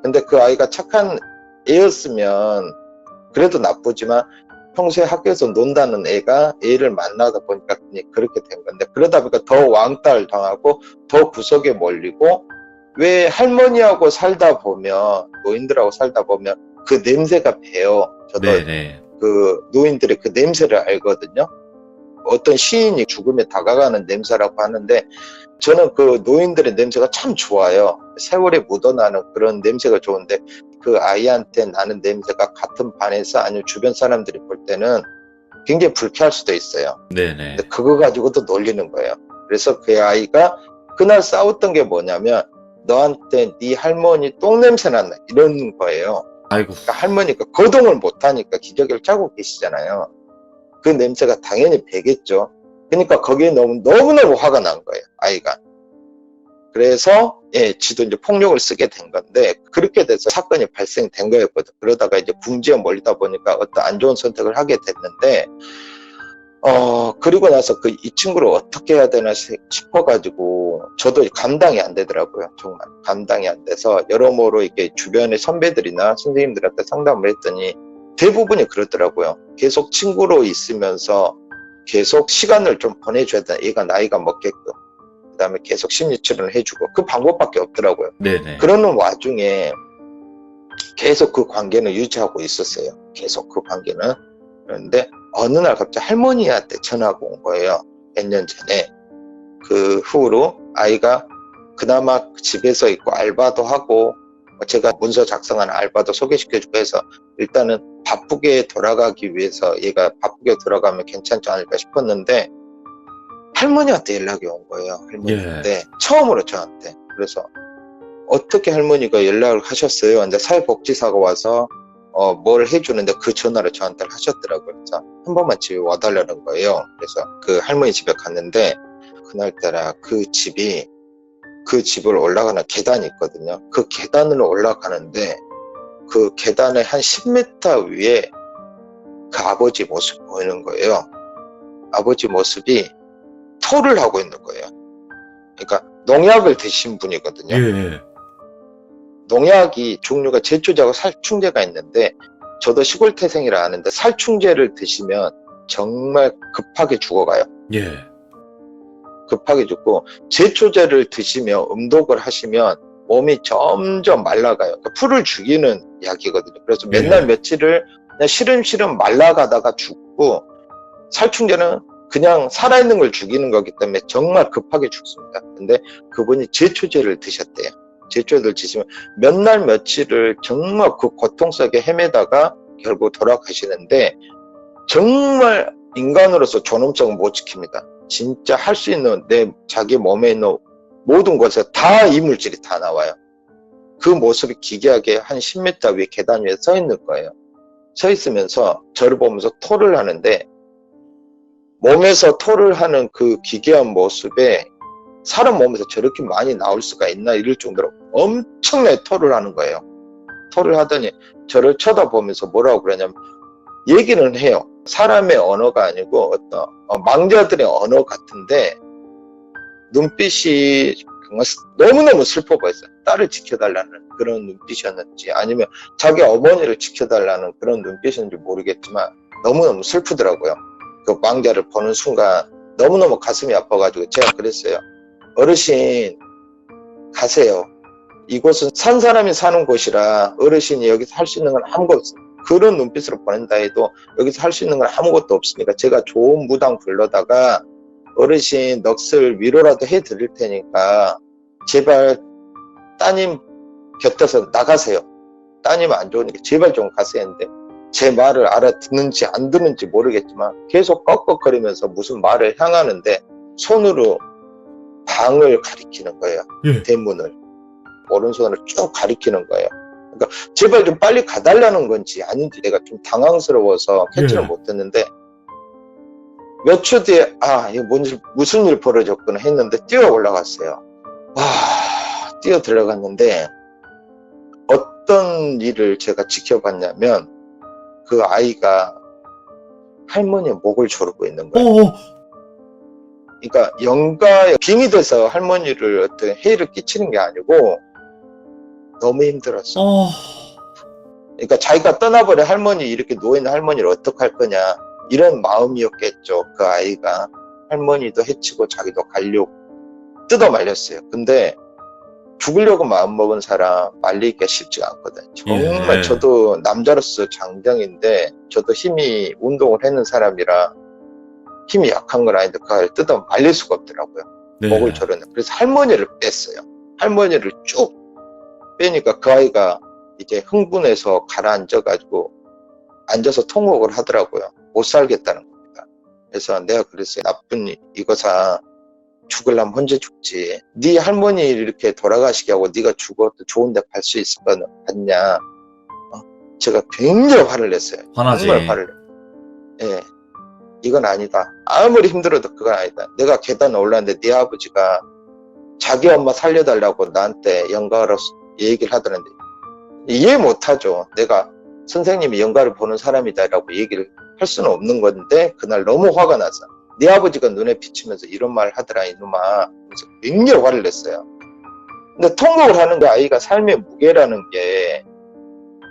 근데 그 아이가 착한 애였으면 그래도 나쁘지만 평소에 학교에서 논다는 애가 애를 만나다 보니까 그렇게 된 건데, 그러다 보니까 더 왕따를 당하고 더 구석에 몰리고, 왜 할머니하고 살다 보면, 노인들하고 살다 보면 그 냄새가 배요. 저도 네네. 그 노인들의 그 냄새를 알거든요. 어떤 시인이 죽음에 다가가는 냄새라고 하는데 저는 그 노인들의 냄새가 참 좋아요. 세월에 묻어나는 그런 냄새가 좋은데 그 아이한테 나는 냄새가 같은 반에서 아니면 주변 사람들이 볼 때는 굉장히 불쾌할 수도 있어요. 네네. 근데 그거 가지고도 놀리는 거예요. 그래서 그 아이가 그날 싸웠던 게 뭐냐면 너한테 네 할머니 똥냄새 난다 이런 거예요. 아이고. 그러니까 할머니가 거동을 못하니까 기저귀를 차고 계시잖아요. 그 냄새가 당연히 배겠죠. 그러니까 거기에 너무너무 화가 난 거예요, 아이가. 그래서, 지도 이제 폭력을 쓰게 된 건데, 그렇게 돼서 사건이 발생된 거였거든. 그러다가 이제 궁지에 몰리다 보니까 어떤 안 좋은 선택을 하게 됐는데, 그리고 나서 이 친구를 어떻게 해야 되나 싶어가지고, 저도 감당이 안 되더라고요. 정말. 감당이 안 돼서, 여러모로 이렇게 주변의 선배들이나 선생님들한테 상담을 했더니, 대부분이 그러더라고요. 계속 친구로 있으면서 계속 시간을 좀 보내줘야 돼. 얘가 나이가 먹게끔. 그 다음에 계속 심리치료를 해주고. 그 방법밖에 없더라고요. 네네. 그러는 와중에 계속 그 관계는 유지하고 있었어요. 계속 그 관계는. 그런데 어느 날 갑자기 할머니한테 전화가 온 거예요. 몇 년 전에. 그 후로 아이가 그나마 집에서 있고 알바도 하고 제가 문서 작성하는 알바도 소개시켜주고 해서 일단은 바쁘게 돌아가기 위해서 얘가 바쁘게 돌아가면 괜찮지 않을까 싶었는데 할머니한테 연락이 온 거예요. 할머니한테. 처음으로 저한테. 그래서 어떻게 할머니가 연락을 하셨어요? 근데 사회복지사가 와서 뭘 해주는데 그 전화를 저한테 하셨더라고요. 그래서 한 번만 집에 와달라는 거예요. 그래서 그 할머니 집에 갔는데 그날따라 그 집을 올라가는 계단이 있거든요. 그 계단으로 올라가는데 그 계단의 한 10m 위에 그 아버지 모습이 보이는 거예요. 아버지 모습이 토를 하고 있는 거예요. 그러니까 농약을 드신 분이거든요. 농약이 종류가 제초제하고 살충제가 있는데 저도 시골 태생이라 아는데 살충제를 드시면 정말 급하게 죽어가요. 급하게 죽고 제초제를 드시며 음독을 하시면 몸이 점점 말라가요. 그러니까 풀을 죽이는 약이거든요. 그래서 맨날 며칠을 그냥 시름시름 말라가다가 죽고 살충제는 그냥 살아있는 걸 죽이는 거기 때문에 정말 급하게 죽습니다. 근데 그분이 제초제를 드셨대요. 제초제를 드시면 몇 날 며칠을 정말 그 고통 속에 헤매다가 결국 돌아가시는데 정말 인간으로서 존엄성을 못 지킵니다. 진짜 할 수 있는 자기 몸에 있는 모든 곳에 다 이물질이 다 나와요. 그 모습이 기괴하게 한 10m 위에 계단 위에 서 있는 거예요. 서 있으면서 저를 보면서 토를 하는데 몸에서 토를 하는 그 기괴한 모습에 사람 몸에서 저렇게 많이 나올 수가 있나 이럴 정도로 엄청나게 토를 하는 거예요. 토를 하더니 저를 쳐다보면서 뭐라고 그러냐면 얘기는 해요. 사람의 언어가 아니고 어떤 망자들의 언어 같은데 눈빛이 정말 너무너무 슬퍼 보였어요. 딸을 지켜달라는 그런 눈빛이었는지 아니면 자기 어머니를 지켜달라는 그런 눈빛이었는지 모르겠지만 너무너무 슬프더라고요. 그 망자를 보는 순간 너무너무 가슴이 아파가지고 제가 그랬어요. 어르신 가세요. 이곳은 산 사람이 사는 곳이라 어르신이 여기서 할 수 있는 건 아무것도 없어요. 그런 눈빛으로 보낸다 해도 여기서 할 수 있는 건 아무것도 없으니까 제가 좋은 무당 불러다가 어르신 넋을 위로라도 해드릴 테니까 제발 따님 곁에서 나가세요. 따님 안 좋으니까 제발 좀 가세요 했는데 제 말을 알아듣는지 안 듣는지 모르겠지만 계속 꺽꺽거리면서 무슨 말을 향하는데 손으로 방을 가리키는 거예요. 예. 대문을 오른손으로 쭉 가리키는 거예요. 그러니까 제발 좀 빨리 가달라는 건지 아닌지 내가 좀 당황스러워서 캐치를 예. 못했는데 몇 초 뒤에 이거 무슨 일 벌어졌구나 했는데 뛰어 올라갔어요. 와, 뛰어 들어갔는데 어떤 일을 제가 지켜봤냐면 그 아이가 할머니의 목을 조르고 있는 거예요. 그러니까 영가에 빙이 돼서 할머니를 어떤 해를 끼치는 게 아니고 너무 힘들었어. 그러니까 자기가 떠나버린 할머니, 이렇게 누워있는 할머니를 어떡할 거냐 이런 마음이었겠죠. 그 아이가 할머니도 해치고 자기도 가려고 뜯어 말렸어요. 근데 죽으려고 마음먹은 사람 말리기가 쉽지가 않거든요. 정말 예. 저도 남자로서 장정인데 저도 힘이 운동을 했는 사람이라 힘이 약한 건 아닌데 그걸 뜯어 말릴 수가 없더라고요. 네. 목을 조르는. 그래서 할머니를 뺐어요. 할머니를 쭉 빼니까 그 아이가 이제 흥분해서 가라앉아가지고 앉아서 통곡을 하더라고요. 못 살겠다는 겁니다. 그래서 내가 그랬어요. 나쁜 이거사 죽으려면 혼자 죽지. 네 할머니 이렇게 돌아가시게 하고 네가 죽어도 좋은 데 갈 수 있을 거 같냐. 제가 굉장히 화를 냈어요. 화나지. 정말 화를 냈어요. 예. 이건 아니다. 아무리 힘들어도 그건 아니다. 내가 계단 올랐는데 네 아버지가 자기 엄마 살려달라고 나한테 영가로 얘기를 하더는데 이해 못하죠. 내가 선생님이 영가를 보는 사람이다라고 얘기를 할 수는 없는 건데 그날 너무 화가 나서 네 아버지가 눈에 비치면서 이런 말을 하더라 이놈아. 그래서 굉장히 화를 냈어요. 근데 통곡을 하는 거 아이가 삶의 무게라는 게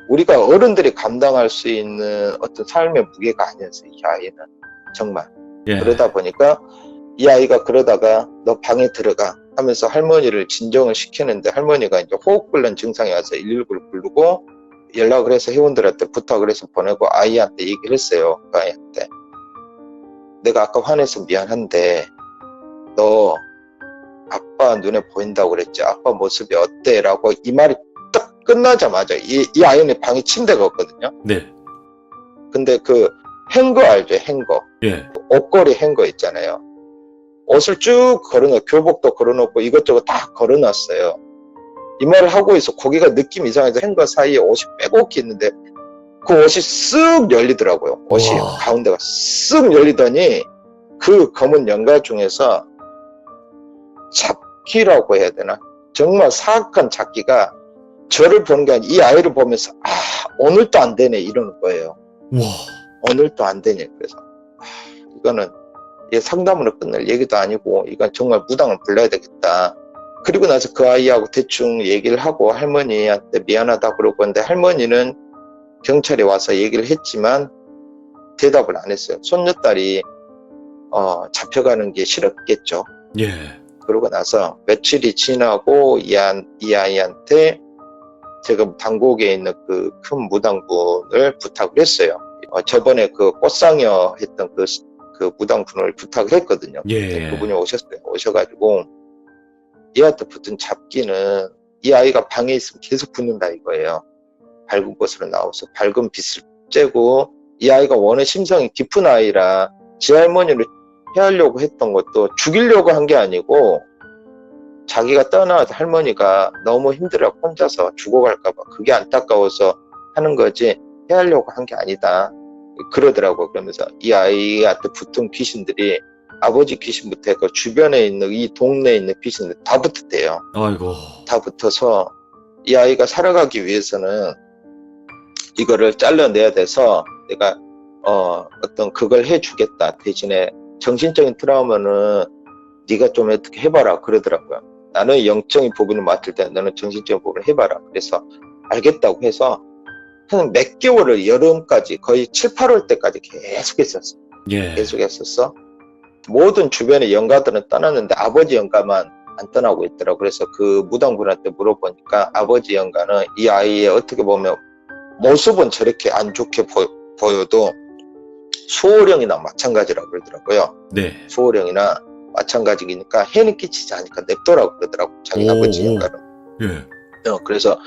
우리가 어른들이 감당할 수 있는 어떤 삶의 무게가 아니었어요. 이 아이는 정말. 예. 그러다 보니까 이 아이가 그러다가 너 방에 들어가 하면서 할머니를 진정을 시키는데 할머니가 이제 호흡곤란 증상이 와서 119를 부르고 연락을 해서 회원들한테 부탁을 해서 보내고 아이한테 얘기를 했어요. 그 아이한테. 내가 아까 화내서 미안한데 너 아빠 눈에 보인다고 그랬지. 아빠 모습이 어때? 라고 이 말이 딱 끝나자마자 이 아이는 방에 침대가 없거든요. 네. 근데 그 행거 알죠? 행거. 예. 옷걸이 행거 있잖아요. 옷을 쭉 걸어놓고 교복도 걸어놓고 이것저것 다 걸어놨어요. 이 말을 하고 있어. 거기가 느낌 이상해서 행거 사이에 옷이 빼곡히 있는데 그 옷이 쓱 열리더라고요. 옷이 와. 가운데가 쓱 열리더니 그 검은 연가 중에서 잡기라고 해야 되나? 정말 사악한 잡기가 저를 보는 게 아니라 이 아이를 보면서 오늘도 안 되네 이러는 거예요. 와. 오늘도 안 되네. 그래서 이거는 상담으로 끝낼 얘기도 아니고 이건 정말 무당을 불러야 되겠다. 그리고 나서 그 아이하고 대충 얘기를 하고 할머니한테 미안하다 그러고 근데 할머니는 경찰에 와서 얘기를 했지만 대답을 안 했어요. 손녀딸이 잡혀가는 게 싫었겠죠. 예. 그러고 나서 며칠이 지나고 이 아이한테 제가 당곡에 있는 그 큰 무당분을 부탁을 했어요. 저번에 그 꽃상여 했던 그 무당분을 부탁을 했거든요. 예. 그분이 오셔가지고 얘한테 붙은 잡기는 이 아이가 방에 있으면 계속 붙는다 이거예요. 밝은 곳으로 나와서 밝은 빛을 쬐고 이 아이가 워낙 심성이 깊은 아이라 지 할머니를 해하려고 했던 것도 죽이려고 한 게 아니고 자기가 떠나서 할머니가 너무 힘들어 혼자서 죽어갈까봐 그게 안타까워서 하는 거지 해하려고 한 게 아니다 그러더라고요. 그러면서 이 아이한테 붙은 귀신들이 아버지 귀신부터 해서 주변에 있는 이 동네에 있는 귀신들 다 붙었대요. 아이고. 다 붙어서 이 아이가 살아가기 위해서는 이거를 잘라내야 돼서 내가 어떤 그걸 해주겠다. 대신에 정신적인 트라우마는 네가 좀 어떻게 해봐라 그러더라고요. 나는 영적인 부분을 맡을 때 너는 정신적인 부분을 해봐라. 그래서 알겠다고 해서 한 몇 개월을 여름까지 거의 7, 8월 때까지 계속 했었어. 예. 계속 했었어. 모든 주변의 영가들은 떠났는데 아버지 영가만 안 떠나고 있더라고. 그래서 그 무당분한테 물어보니까 아버지 영가는 이 아이의 어떻게 보면 모습은 저렇게 안 좋게 보여도 수호령이나 마찬가지라고 그러더라고요. 네. 수호령이나 마찬가지니까 해는 끼치지 않으니까 냅둬라고 그러더라고. 자기 아버지 영가는. 예. 그래서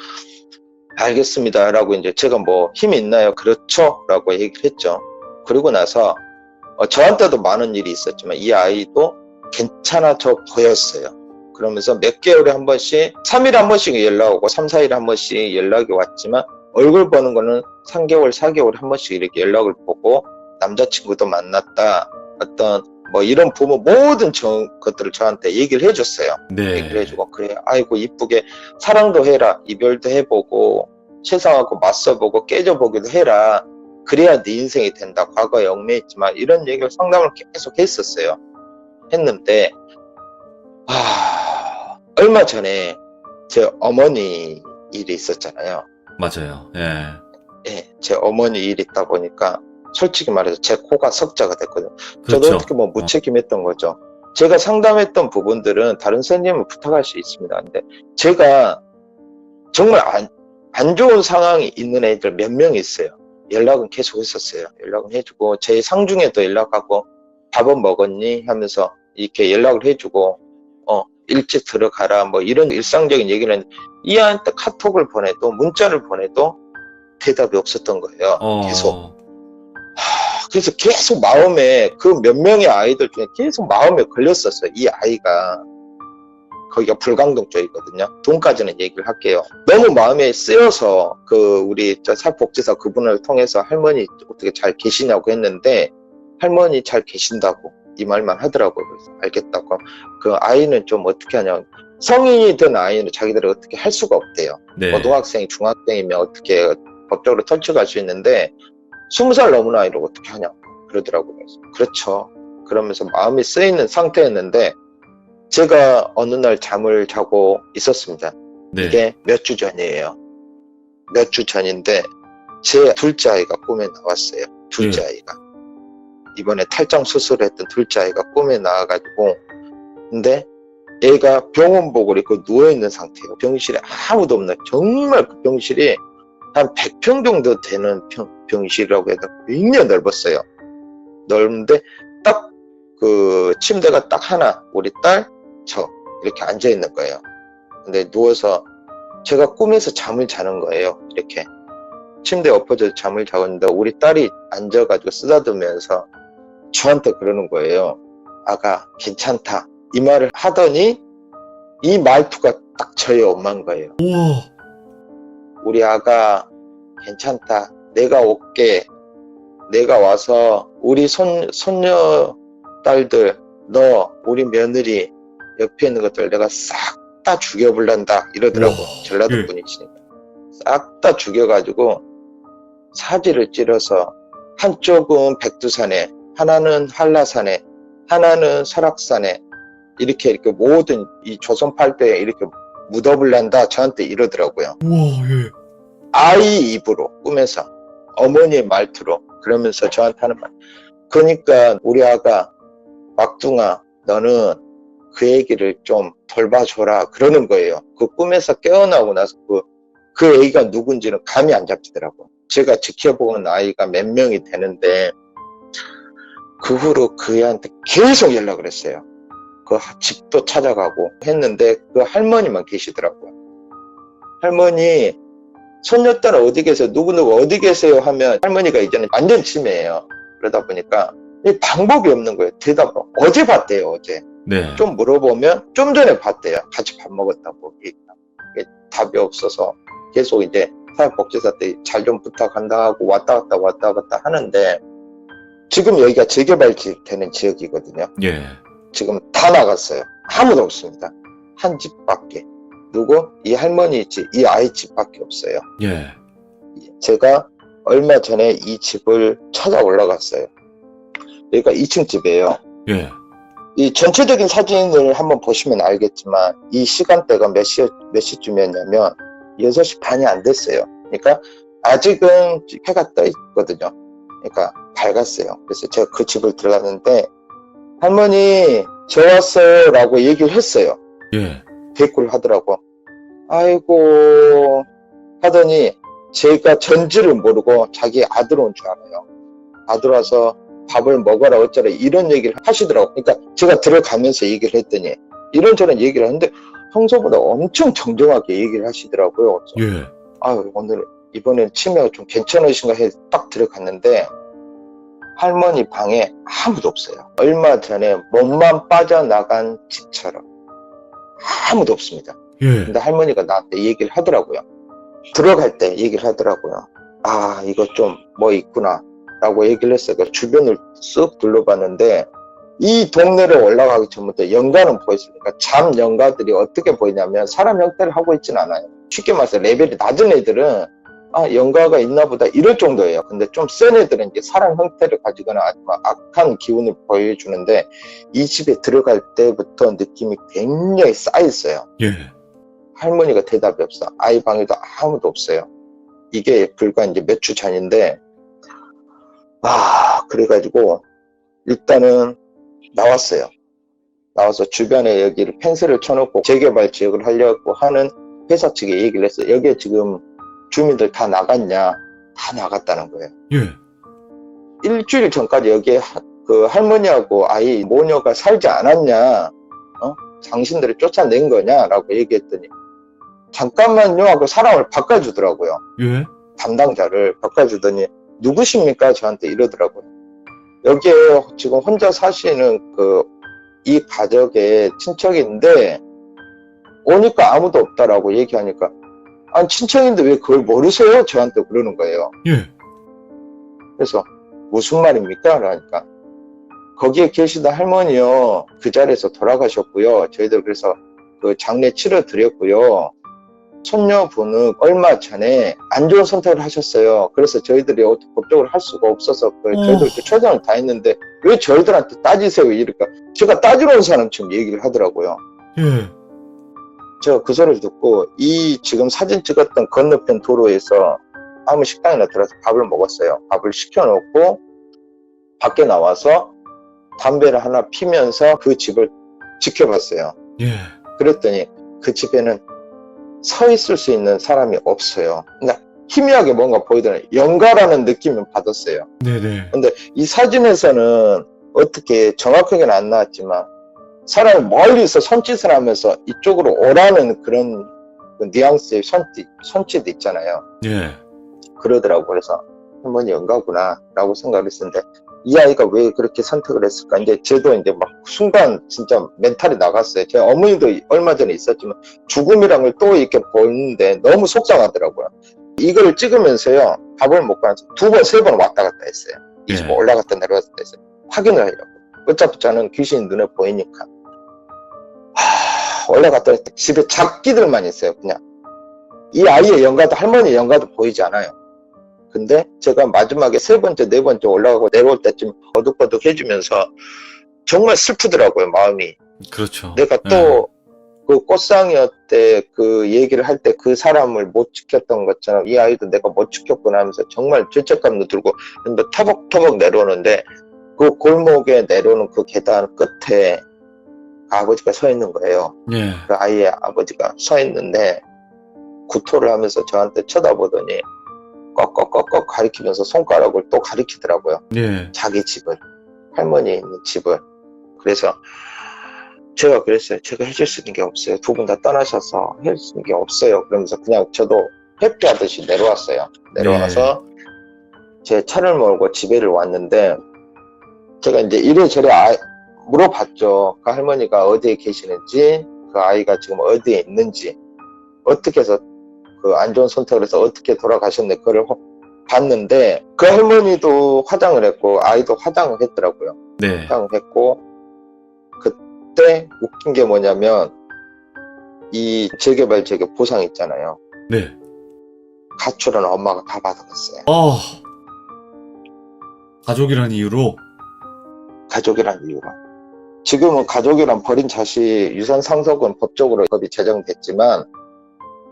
알겠습니다 라고 이제 제가 뭐 힘이 있나요? 그렇죠 라고 얘기를 했죠. 그리고 나서 저한테도 많은 일이 있었지만 이 아이도 괜찮아져 보였어요. 그러면서 몇 개월에 한 번씩 3일에 한 번씩 연락 오고 3, 4일에 한 번씩 연락이 왔지만 얼굴 보는 거는 3개월, 4개월에 한 번씩 이렇게 연락을 보고 남자친구도 만났다. 어떤 뭐 이런 부분 모든 것들을 저한테 얘기를 해줬어요. 네. 얘기를 해주고 그래 아이고 이쁘게 사랑도 해라. 이별도 해보고 세상하고 맞서보고 깨져보기도 해라. 그래야 네 인생이 된다. 과거에 얽매였지만 이런 얘기를 상담을 계속 했었어요. 했는데 얼마 전에 제 어머니 일이 있었잖아요. 맞아요. 예. 예, 제 어머니 일이 있다 보니까 솔직히 말해서 제 코가 석자가 됐거든요. 그렇죠. 저도 어떻게 뭐 무책임했던 거죠. 제가 상담했던 부분들은 다른 선생님을 부탁할 수 있습니다. 근데 제가 정말 안 좋은 상황이 있는 애들 몇 명 있어요. 연락은 계속 했었어요. 연락은 해주고 제 상중에도 연락하고 밥은 먹었니? 하면서 이렇게 연락을 해주고 일찍 들어가라 뭐 이런 일상적인 얘기를 했는데 이 아이한테 카톡을 보내도 문자를 보내도 대답이 없었던 거예요. 계속. 그래서 계속 마음에 그 몇 명의 아이들 중에 계속 마음에 걸렸었어요. 이 아이가 거기가 불광동 쪽이거든요. 돈까지는 얘기를 할게요. 너무 마음에 쓰여서 우리 사회복지사 그분을 통해서 할머니 어떻게 잘 계시냐고 했는데 할머니 잘 계신다고 이 말만 하더라고요. 그래서 알겠다고. 그 아이는 좀 어떻게 하냐. 성인이 된 아이는 자기들이 어떻게 할 수가 없대요. 네. 고등학생, 중학생이면 어떻게 법적으로 털쳐갈 수 있는데 20살 넘은 아이를 어떻게 하냐 그러더라고요. 그렇죠. 그러면서 마음이 쓰이는 상태였는데 제가 어느 날 잠을 자고 있었습니다. 네. 이게 몇 주 전이에요. 몇 주 전인데 제 둘째 아이가 꿈에 나왔어요. 둘째 아이가. 이번에 탈장 수술했던 둘째 아이가 꿈에 나와가지고 근데 얘가 병원복을 입고 누워있는 상태예요. 병실에 아무도 없는 정말 그 병실이 한 100평 정도 되는 병실이라고 해도 굉장히 넓었어요. 넓은데 딱 그 침대가 딱 하나 우리 딸, 저 이렇게 앉아 있는 거예요. 근데 누워서 제가 꿈에서 잠을 자는 거예요. 이렇게 침대에 엎어져 잠을 자고 있는데 우리 딸이 앉아가지고 쓰다듬으면서 저한테 그러는 거예요. 아가 괜찮다 이 말을 하더니 이 말투가 딱 저희 엄마인 거예요. 우와. 우리 아가 괜찮다. 내가 올게. 내가 와서 우리 손녀 딸들, 너, 우리 며느리 옆에 있는 것들 내가 싹 다 죽여볼란다 이러더라고. 전라도 예. 분이시니까. 싹 다 죽여가지고 사지를 찔러서 한쪽은 백두산에, 하나는 한라산에, 하나는 설악산에 이렇게 모든 이 조선 팔도에 이렇게 묻어볼란다 저한테 이러더라고요. 우와, 예. 아이 입으로 꿈에서 어머니의 말투로 그러면서 저한테 하는 말. 그러니까 우리 아가 막둥아 너는 그 얘기를 좀 돌봐줘라 그러는 거예요. 그 꿈에서 깨어나고 나서 그 애기가 누군지는 감이 안 잡히더라고요. 제가 지켜보는 아이가 몇 명이 되는데 그 후로 그 애한테 계속 연락을 했어요. 그 집도 찾아가고 했는데 그 할머니만 계시더라고요. 할머니 손녀딸 어디 계세요? 누구누구 어디 계세요? 하면 할머니가 이제는 완전 치매예요. 그러다 보니까 방법이 없는 거예요. 대답을 어제 봤대요. 어제. 네. 좀 물어보면 좀 전에 봤대요. 같이 밥 먹었다고. 이게 답이 없어서 계속 이제 사회복지사 때 잘 좀 부탁한다 하고 왔다 갔다 하는데 지금 여기가 재개발되는 지역이거든요. 예. 지금 다 나갔어요. 아무도 없습니다. 한 집밖에. 누구? 이 할머니 집, 이 아이 집밖에 없어요. 예. 제가 얼마 전에 이 집을 찾아 올라갔어요. 여기가 2층 집이에요. 예. 이 전체적인 사진을 한번 보시면 알겠지만 이 시간대가 몇 시쯤이었냐면 6시 반이 안 됐어요. 그러니까 아직은 해가 떠 있거든요. 그러니까 밝았어요. 그래서 제가 그 집을 들어갔는데 할머니 저 왔어요 라고 얘기를 했어요. 예. 대꾸를 하더라고. 아이고 하더니 제가 전지를 모르고 자기 아들 온 줄 알아요. 아들 와서 밥을 먹어라 어쩌라 이런 얘기를 하시더라고. 그러니까 제가 들어가면서 얘기를 했더니 이런저런 얘기를 하는데 평소보다 엄청 정정하게 얘기를 하시더라고요. 그래서 예. 오늘 이번엔 치매가 좀 괜찮으신가 해서 딱 들어갔는데 할머니 방에 아무도 없어요. 얼마 전에 몸만 빠져나간 집처럼 아무도 없습니다. 예. 근데 할머니가 나한테 얘기를 하더라고요. 들어갈 때 얘기를 하더라고요. 아 이거 좀 뭐 있구나 라고 얘기를 했어요. 그 주변을 쓱 둘러봤는데 이 동네를 올라가기 전부터 연가는 보였으니까 잠 연가들이 어떻게 보이냐면 사람 형태를 하고 있진 않아요. 쉽게 말해서 레벨이 낮은 애들은 연가가 있나 보다 이럴 정도예요. 근데 좀 센 애들은 이제 사람 형태를 가지거나 아주 악한 기운을 보여주는데 이 집에 들어갈 때부터 느낌이 굉장히 쌓였어요. 예. 할머니가 대답이 없어. 아이 방에도 아무도 없어요. 이게 불과 이제 몇 주 전인데 그래가지고 일단은 나왔어요. 나와서 주변에 여기를 펜스를 쳐놓고 재개발 지역을 하려고 하는 회사 측에 얘기를 했어요. 여기에 지금 주민들 다 나갔냐? 다 나갔다는 거예요. 예. 일주일 전까지 여기에 그 할머니하고 아이 모녀가 살지 않았냐? 당신들이 쫓아낸 거냐? 라고 얘기했더니 잠깐만요 하고 사람을 바꿔주더라고요. 예. 담당자를 바꿔주더니 누구십니까? 저한테 이러더라고요. 여기에 지금 혼자 사시는 이 가족의 친척인데 오니까 아무도 없다라고 얘기하니까 친척인데 왜 그걸 모르세요? 저한테 그러는 거예요. 예. 그래서 무슨 말입니까? 그러니까 거기에 계시던 할머니요 그 자리에서 돌아가셨고요. 저희들 그래서 그 장례 치러드렸고요. 손녀분은 얼마 전에 안 좋은 선택을 하셨어요. 그래서 저희들이 법적으로 할 수가 없어서 저희들 최선을 다했는데 왜 저희들한테 따지세요? 이러니까 제가 따지러 온 사람처럼 얘기를 하더라고요. 예. 제가 그 소리를 듣고 이 지금 사진 찍었던 건너편 도로에서 아무 식당이나 들어서 밥을 먹었어요. 밥을 시켜놓고 밖에 나와서 담배를 하나 피면서 그 집을 지켜봤어요. 예. 그랬더니 그 집에는 서 있을 수 있는 사람이 없어요. 그냥 희미하게 뭔가 보이더니 연가라는 느낌을 받았어요. 네네. 근데 이 사진에서는 어떻게 정확하게는 안 나왔지만 사람이 멀리서 손짓을 하면서 이쪽으로 오라는 그런 뉘앙스의 손짓 있잖아요. 예. 그러더라고. 그래서 할머니 연가구나 라고 생각을 했었는데 이 아이가 왜 그렇게 선택을 했을까? 이제 저도 이제 막 순간 진짜 멘탈이 나갔어요. 제 어머니도 얼마 전에 있었지만 죽음이란 걸 또 이렇게 보는데 너무 속상하더라고요. 이거를 찍으면서요, 밥을 먹고 나서 2번, 3번 왔다 갔다 했어요. 이 집 올라갔다 내려갔다 했어요. 확인을 하려고. 어차피 저는 귀신이 눈에 보이니까. 올라갔다 했을 때 집에 잡기들만 있어요, 그냥. 이 아이의 연가도 할머니의 연가도 보이지 않아요. 근데 제가 마지막에 3번째, 4번째 올라가고 내려올 때쯤 어둑어둑 해주면서 정말 슬프더라고요, 마음이. 그렇죠. 내가 또 그 꽃상이었대 그 얘기를 할 때 그 사람을 못 지켰던 것처럼 이 아이도 내가 못 지켰구나 하면서 정말 죄책감도 들고 근데 터벅터벅 내려오는데 그 골목에 내려오는 그 계단 끝에 아버지가 서 있는 거예요. 예. 그 아이의 아버지가 서 있는데 구토를 하면서 저한테 쳐다보더니 꺽꺽꺽꺽 가리키면서 손가락을 또 가리키더라고요. 예. 자기 집을, 할머니 있는 집을. 그래서 제가 그랬어요. 제가 해줄 수 있는 게 없어요. 2분 다 떠나셔서 해줄 수 있는 게 없어요. 그러면서 그냥 저도 회피하듯이 내려왔어요. 내려와서 제 차를 몰고 집에를 왔는데 제가 이제 이래저래 물어봤죠. 그 할머니가 어디에 계시는지, 그 아이가 지금 어디에 있는지, 어떻게 해서 그 안 좋은 선택을 해서 어떻게 돌아가셨네. 그걸 봤는데 그 할머니도 화장을 했고 아이도 화장을 했더라고요. 네. 화장을 했고 그때 웃긴 게 뭐냐면 이 재개발 재개 보상 있잖아요. 네. 가출은 엄마가 다 받아갔어요. 가족이라는 이유로? 가족이란 이유로. 지금은 가족이란 버린 자식 유산 상속은 법적으로 법이 제정됐지만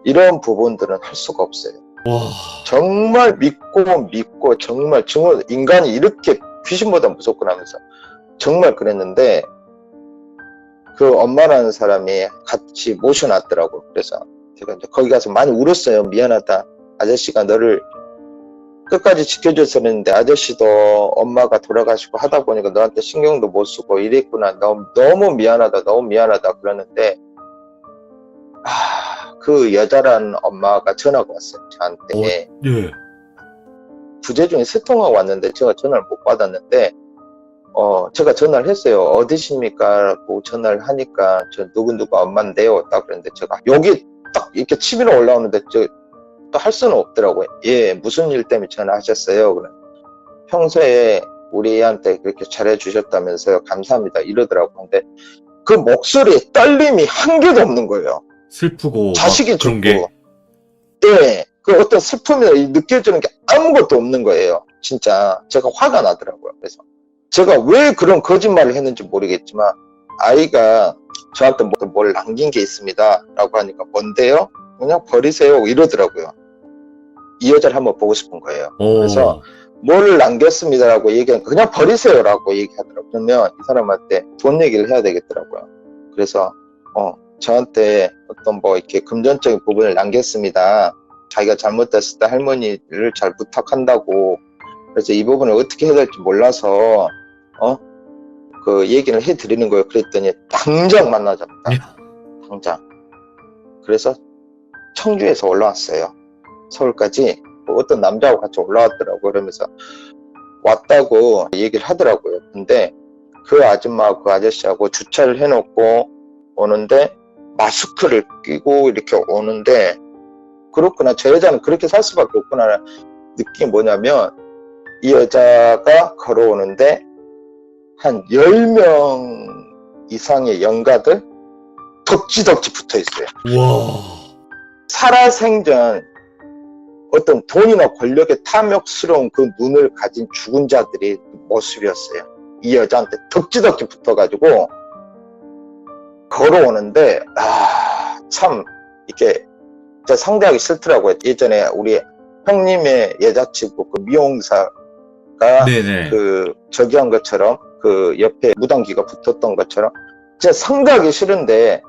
이런 부분들은 할 수가 없어요. 와, 정말 믿고 정말 인간이 이렇게 귀신보다 무섭구나 하면서 정말 그랬는데 그 엄마라는 사람이 같이 모셔놨더라고. 그래서 제가 이제 거기 가서 많이 울었어요. 미안하다. 아저씨가 너를 끝까지 지켜줬었는데 아저씨도 엄마가 돌아가시고 하다 보니까 너한테 신경도 못 쓰고 이랬구나. 너무 미안하다. 너무 미안하다. 그러는데 그 여자란 엄마가 전화가 왔어요. 저한테. 예. 부재 중에 세 통화가 왔는데 제가 전화를 못 받았는데 제가 전화를 했어요. 어디십니까? 라고 전화를 하니까 저 누구누구 엄마인데요. 딱 그랬는데 제가 여기 딱 이렇게 치밀어 올라오는데 또 할 수는 없더라고요. 예, 무슨 일 때문에 전화하셨어요? 그래. 평소에 우리 애한테 그렇게 잘해주셨다면서요. 감사합니다. 이러더라고요. 근데 그 목소리에 떨림이 한 개도 없는 거예요. 슬프고 자식이 그런 죽고. 게. 예, 그 어떤 슬픔이 느껴지는 게 아무것도 없는 거예요. 진짜 제가 화가 나더라고요. 그래서 제가 왜 그런 거짓말을 했는지 모르겠지만 아이가 저한테 뭘 남긴 게 있습니다 라고 하니까 뭔데요? 그냥 버리세요 이러더라고요. 이 여자를 한번 보고 싶은 거예요. 그래서 뭘 남겼습니다 라고 얘기하니까 그냥 버리세요 라고 얘기하더라고요. 그러면 이 사람한테 돈 얘기를 해야 되겠더라고요. 그래서 저한테 어떤 이렇게 금전적인 부분을 남겼습니다. 자기가 잘못했을 때 할머니를 잘 부탁한다고. 그래서 이 부분을 어떻게 해야 될지 몰라서 그 얘기를 해드리는 거예요. 그랬더니 당장 만나자마자 당장. 그래서 청주에서 올라왔어요. 서울까지 어떤 남자하고 같이 올라왔더라고요. 그러면서 왔다고 얘기를 하더라고요. 근데 그 아줌마하고 그 아저씨하고 주차를 해놓고 오는데 마스크를 끼고 이렇게 오는데 그렇구나. 저 여자는 그렇게 살 수밖에 없구나. 느낌이 뭐냐면 이 여자가 걸어오는데 한 10명 이상의 영가들 덕지덕지 붙어 있어요. 와. 살아생전 어떤 돈이나 권력에 탐욕스러운 그 눈을 가진 죽은 자들이 모습이었어요. 이 여자한테 덕지덕지 붙어가지고 걸어오는데 참 이렇게 진짜 상대하기 싫더라고요. 예전에 우리 형님의 여자친구 그 미용사가 네네. 그 저기 한 것처럼 그 옆에 무당기가 붙었던 것처럼 진짜 상대하기 싫은데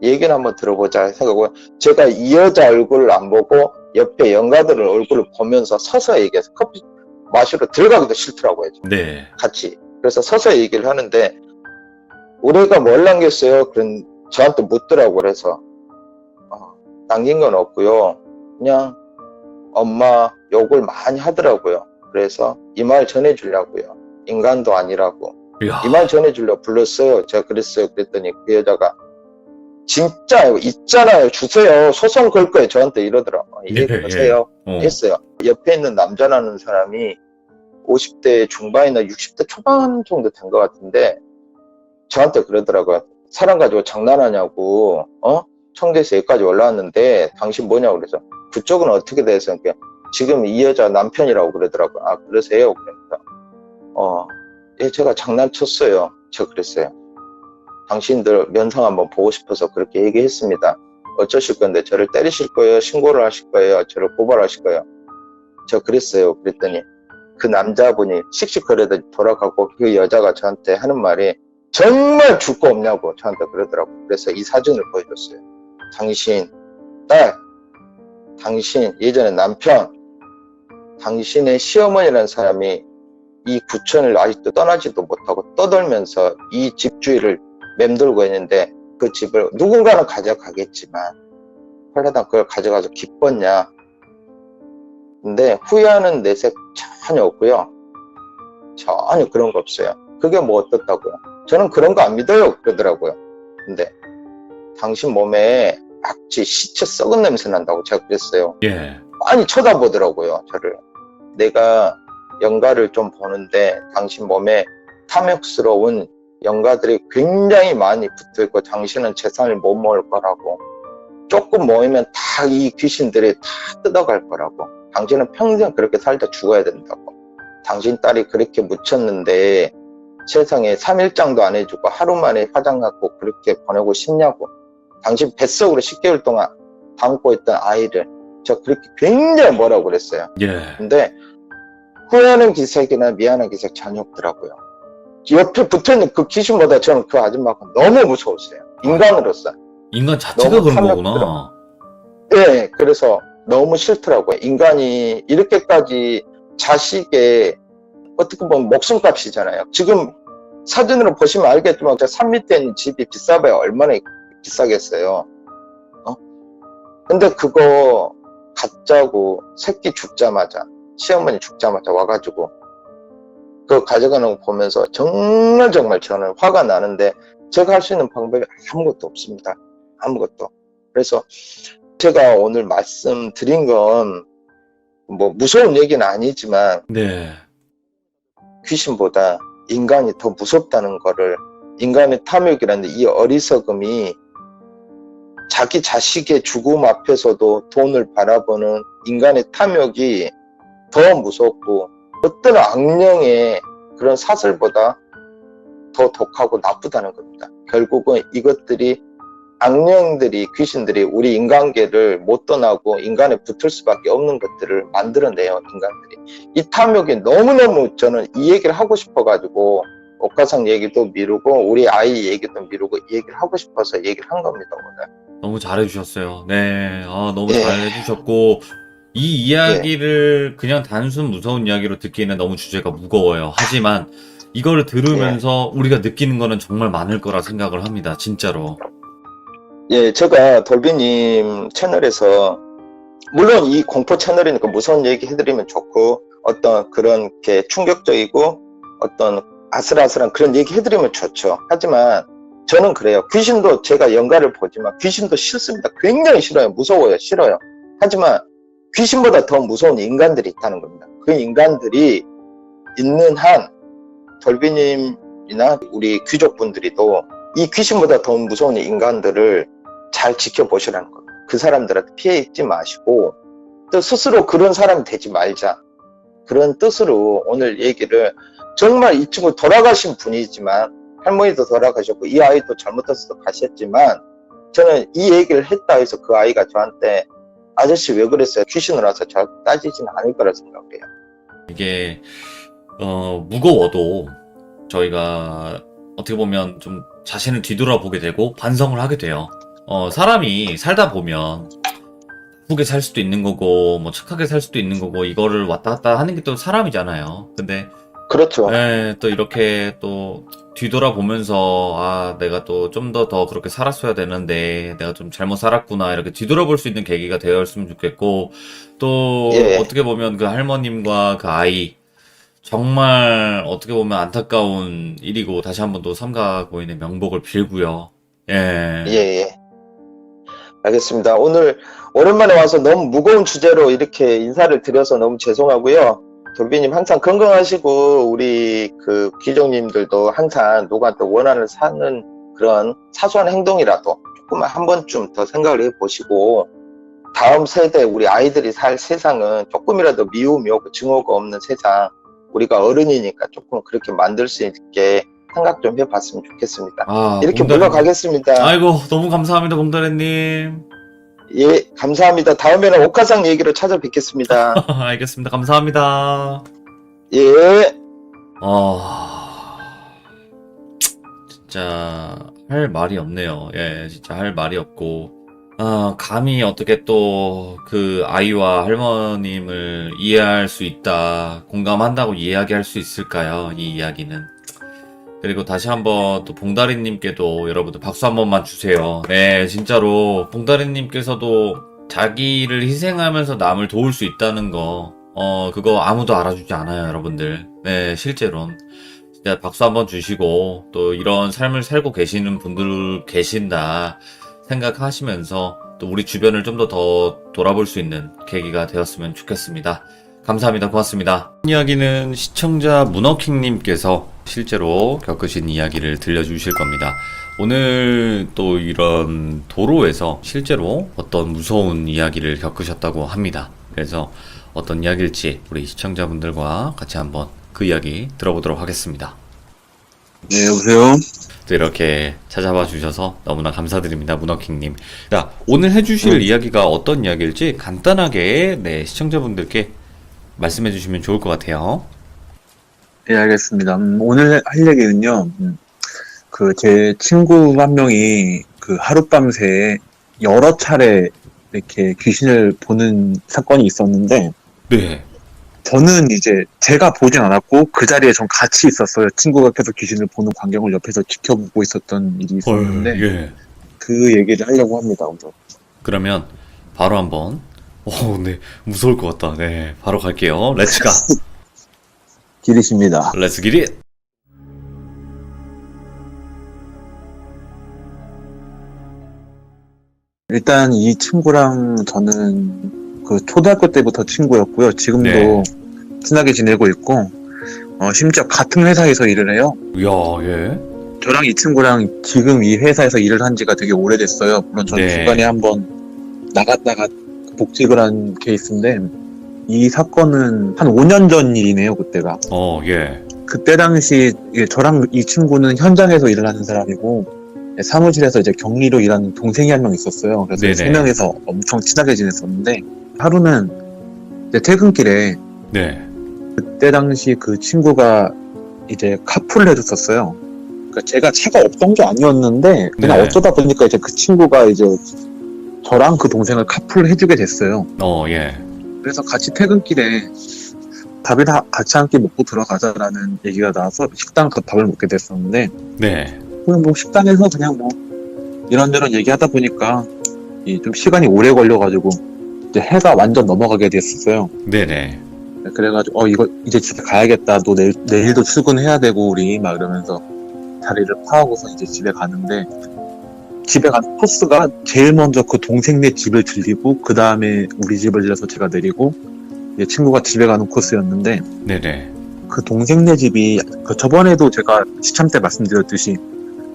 얘기는 한번 들어보자 생각하고 제가 이 여자 얼굴을 안 보고 옆에 영가들 얼굴을 보면서 서서 얘기해서 커피 마시러 들어가기도 싫더라고요. 네. 같이. 그래서 서서 얘기를 하는데 우리가 뭘 남겼어요? 그런 저한테 묻더라고. 그래서 남긴 건 없고요. 그냥 엄마 욕을 많이 하더라고요. 그래서 이 말 전해주려고요. 인간도 아니라고. 이야. 이 말 전해주려고 불렀어요. 제가 그랬어요. 그랬더니 그 여자가 진짜 있잖아요. 주세요. 소송 걸 거예요. 저한테 이러더라고요. 얘기하세요. 했어요. 옆에 있는 남자라는 사람이 50대 중반이나 60대 초반 정도 된 것 같은데 저한테 그러더라고요. 사람 가지고 장난하냐고. 청주에서 여기까지 올라왔는데 당신 뭐냐고. 그래서 그쪽은 어떻게 돼서 지금 이 여자 남편이라고 그러더라고요. 아 그러세요? 그러니까 예, 제가 장난쳤어요. 저 그랬어요. 당신들 면상 한번 보고 싶어서 그렇게 얘기했습니다. 어쩌실 건데 저를 때리실 거예요? 신고를 하실 거예요? 저를 고발하실 거예요? 저 그랬어요. 그랬더니 그 남자분이 씩씩거리다 돌아가고 그 여자가 저한테 하는 말이 정말 줄 거 없냐고 저한테 그러더라고요. 그래서 이 사진을 보여줬어요. 당신 딸, 당신 예전에 남편, 당신의 시어머니라는 사람이 이 구천을 아직도 떠나지도 못하고 떠돌면서 이 집주위를 맴돌고 있는데 그 집을 누군가는 가져가겠지만 헐레당 그걸 가져가서 기뻤냐. 근데 후회하는 내색 전혀 없고요. 전혀 그런 거 없어요. 그게 뭐 어떻다고요. 저는 그런 거 안 믿어요. 그러더라고요. 근데 당신 몸에 악취, 시체 썩은 냄새 난다고 제가 그랬어요. 예. 많이 쳐다보더라고요. 저를. 내가 영가를 좀 보는데 당신 몸에 탐욕스러운 영가들이 굉장히 많이 붙어있고 당신은 재산을 못 먹을 거라고. 조금 모이면 다 이 귀신들이 다 뜯어갈 거라고. 당신은 평생 그렇게 살다 죽어야 된다고. 당신 딸이 그렇게 묻혔는데 세상에 3일장도 안 해주고 하루 만에 화장하고 그렇게 보내고 싶냐고. 당신 뱃속으로 10개월 동안 담고 있던 아이를 저 그렇게 굉장히 뭐라고 그랬어요. 예. 근데 후회하는 기색이나 미안한 기색 전혀 없더라고요. 옆에 붙어있는 그 귀신보다 저는 그 아줌마가 너무 무서웠어요. 인간으로서. 인간 자체가 너무 그런 탐욕스러워. 거구나. 네, 그래서 너무 싫더라고요. 인간이 이렇게까지 자식의 어떻게 보면 목숨값이잖아요. 지금 사진으로 보시면 알겠지만 산 밑에 있는 집이 비싸봐야 얼마나 비싸겠어요. 근데 그거 가짜고 새끼 죽자마자 시어머니 죽자마자 와가지고 그거 가져가는 거 보면서 정말 저는 화가 나는데 제가 할 수 있는 방법이 아무것도 없습니다. 아무것도. 그래서 제가 오늘 말씀드린 건 뭐 무서운 얘기는 아니지만 네. 귀신보다 인간이 더 무섭다는 거를, 인간의 탐욕이라는 이 어리석음이 자기 자식의 죽음 앞에서도 돈을 바라보는 인간의 탐욕이 더 무섭고 어떤 악령의 그런 사슬보다 더 독하고 나쁘다는 겁니다. 결국은 이것들이 악령들이, 귀신들이 우리 인간계를 못 떠나고 인간에 붙을 수밖에 없는 것들을 만들어내요, 인간들이. 이 탐욕이 너무너무 저는 이 얘기를 하고 싶어가지고 옥가상 얘기도 미루고 우리 아이 얘기도 미루고 이 얘기를 하고 싶어서 얘기를 한 겁니다, 오늘. 너무 잘해주셨어요. 네. 너무 예. 잘해주셨고, 이 이야기를 그냥 단순 무서운 이야기로 듣기에는 너무 주제가 무거워요. 하지만 이거를 들으면서 우리가 느끼는 거는 정말 많을 거라 생각을 합니다. 진짜로. 예, 제가 돌비님 채널에서 물론 이 공포 채널이니까 무서운 얘기 해드리면 좋고 어떤 그런 게 충격적이고 어떤 아슬아슬한 그런 얘기 해드리면 좋죠. 하지만 저는 그래요. 귀신도 제가 연가를 보지만 귀신도 싫습니다. 굉장히 싫어요. 무서워요. 싫어요. 하지만 귀신보다 더 무서운 인간들이 있다는 겁니다. 그 인간들이 있는 한 돌비님이나 우리 귀족분들이도 이 귀신보다 더 무서운 인간들을 잘 지켜보시라는 겁니다. 그 사람들한테 피해 입지 마시고 또 스스로 그런 사람이 되지 말자. 그런 뜻으로 오늘 얘기를, 정말 이 친구 돌아가신 분이지만 할머니도 돌아가셨고 이 아이도 잘못해서 가셨지만 저는 이 얘기를 했다 해서 그 아이가 저한테 아저씨 왜 그랬어요? 귀신으로 와서 저 따지지는 않을 거라 생각해요. 이게, 무거워도 저희가 어떻게 보면 좀 자신을 뒤돌아보게 되고 반성을 하게 돼요. 사람이 살다 보면 나쁘게 살 수도 있는 거고, 뭐 착하게 살 수도 있는 거고, 이거를 왔다 갔다 하는 게 또 사람이잖아요. 근데, 그렇죠. 또 이렇게 또 뒤돌아보면서, 내가 또 좀 더 그렇게 살았어야 되는데, 내가 좀 잘못 살았구나, 이렇게 뒤돌아볼 수 있는 계기가 되었으면 좋겠고, 또 예. 어떻게 보면 그 할머님과 그 아이, 정말 어떻게 보면 안타까운 일이고, 다시 한번 또 삼가 고인의 명복을 빌고요. 예. 예. 알겠습니다. 오늘 오랜만에 와서 너무 무거운 주제로 이렇게 인사를 드려서 너무 죄송하고요. 돌비님 항상 건강하시고 우리 그 귀족님들도 항상 누구한테 원한을 사는 그런 사소한 행동이라도 조금만 한 번쯤 더 생각을 해보시고 다음 세대 우리 아이들이 살 세상은 조금이라도 미움이 없고 증오가 없는 세상, 우리가 어른이니까 조금 그렇게 만들 수 있게 생각 좀 해봤으면 좋겠습니다. 이렇게 물러가겠습니다. 아이고, 너무 감사합니다, 봉다래님. 예, 감사합니다. 다음에는 옥가상 얘기로 찾아뵙겠습니다. 알겠습니다. 감사합니다. 예. 진짜 할 말이 없네요. 예, 진짜 할 말이 없고, 감히 어떻게 또 그 아이와 할머님을 이해할 수 있다, 공감한다고 이야기할 수 있을까요? 이 이야기는. 그리고 다시 한번 또 봉다리님께도 여러분들 박수 한 번만 주세요. 네, 진짜로 봉다리님께서도 자기를 희생하면서 남을 도울 수 있다는 거, 그거 아무도 알아주지 않아요, 여러분들. 네, 실제론. 진짜 박수 한 번 주시고, 또 이런 삶을 살고 계시는 분들 계신다 생각하시면서 또 우리 주변을 좀 더 돌아볼 수 있는 계기가 되었으면 좋겠습니다. 감사합니다. 고맙습니다. 이야기는 시청자 문어킹님께서 실제로 겪으신 이야기를 들려주실 겁니다. 오늘 또 이런 도로에서 실제로 어떤 무서운 이야기를 겪으셨다고 합니다. 그래서 어떤 이야기일지 우리 시청자분들과 같이 한번 그 이야기 들어보도록 하겠습니다. 네, 여보세요? 또 이렇게 찾아봐 주셔서 너무나 감사드립니다, 문어킹님. 자, 오늘 해주실 이야기가 어떤 이야기일지 간단하게 시청자분들께 말씀해 주시면 좋을 것 같아요. 네, 알겠습니다. 오늘 할 얘기는요, 제 친구 한 명이 하룻밤새 여러 차례 이렇게 귀신을 보는 사건이 있었는데, 네. 저는 이제 제가 보진 않았고, 그 자리에 전 같이 있었어요. 친구가 계속 귀신을 보는 광경을 옆에서 지켜보고 있었던 일이 있었는데, 예. 그 얘기를 하려고 합니다, 오늘. 그러면 바로 한번 네, 무서울 것 같다. 네, 바로 갈게요. 렛츠 가. 기리십니다. 렛츠 기릿. 일단 이 친구랑 저는 초등학교 때부터 친구였고요. 지금도 네. 친하게 지내고 있고, 심지어 같은 회사에서 일을 해요. 이야, 예. 저랑 이 친구랑 지금 이 회사에서 일을 한 지가 되게 오래됐어요. 물론 저는 네. 중간에 한번 나갔다가 복직을 한 케이스인데, 이 사건은 한 5년 전 일이네요, 그때가. 예. 그때 당시 저랑 이 친구는 현장에서 일을 하는 사람이고, 사무실에서 이제 격리로 일하는 동생이 한 명 있었어요. 그래서 네네. 세 명에서 엄청 친하게 지냈었는데, 하루는 이제 퇴근길에 네. 그때 당시 그 친구가 이제 카풀을 해줬었어요. 그러니까 제가 차가 없던 게 아니었는데, 그냥 네. 어쩌다 보니까 이제 그 친구가 이제 저랑 그 동생을 카풀을 해주게 됐어요. 예. 그래서 같이 퇴근길에 밥을 같이 함께 먹고 들어가자라는 얘기가 나와서 식당 가서 밥을 먹게 됐었는데, 네. 그냥 뭐 식당에서 그냥 뭐 이런저런 얘기하다 보니까 좀 시간이 오래 걸려가지고 이제 해가 완전 넘어가게 됐었어요. 네네. 그래가지고 이거 이제 집에 가야겠다. 너 내일도 출근해야 되고 우리 막 이러면서 자리를 파하고서 이제 집에 가는데, 집에 가는 코스가 제일 먼저 그 동생네 집을 들리고 그 다음에 우리 집을 들려서 제가 내리고 이제 친구가 집에 가는 코스였는데, 네네. 그 동생네 집이 저번에도 제가 시참 때 말씀드렸듯이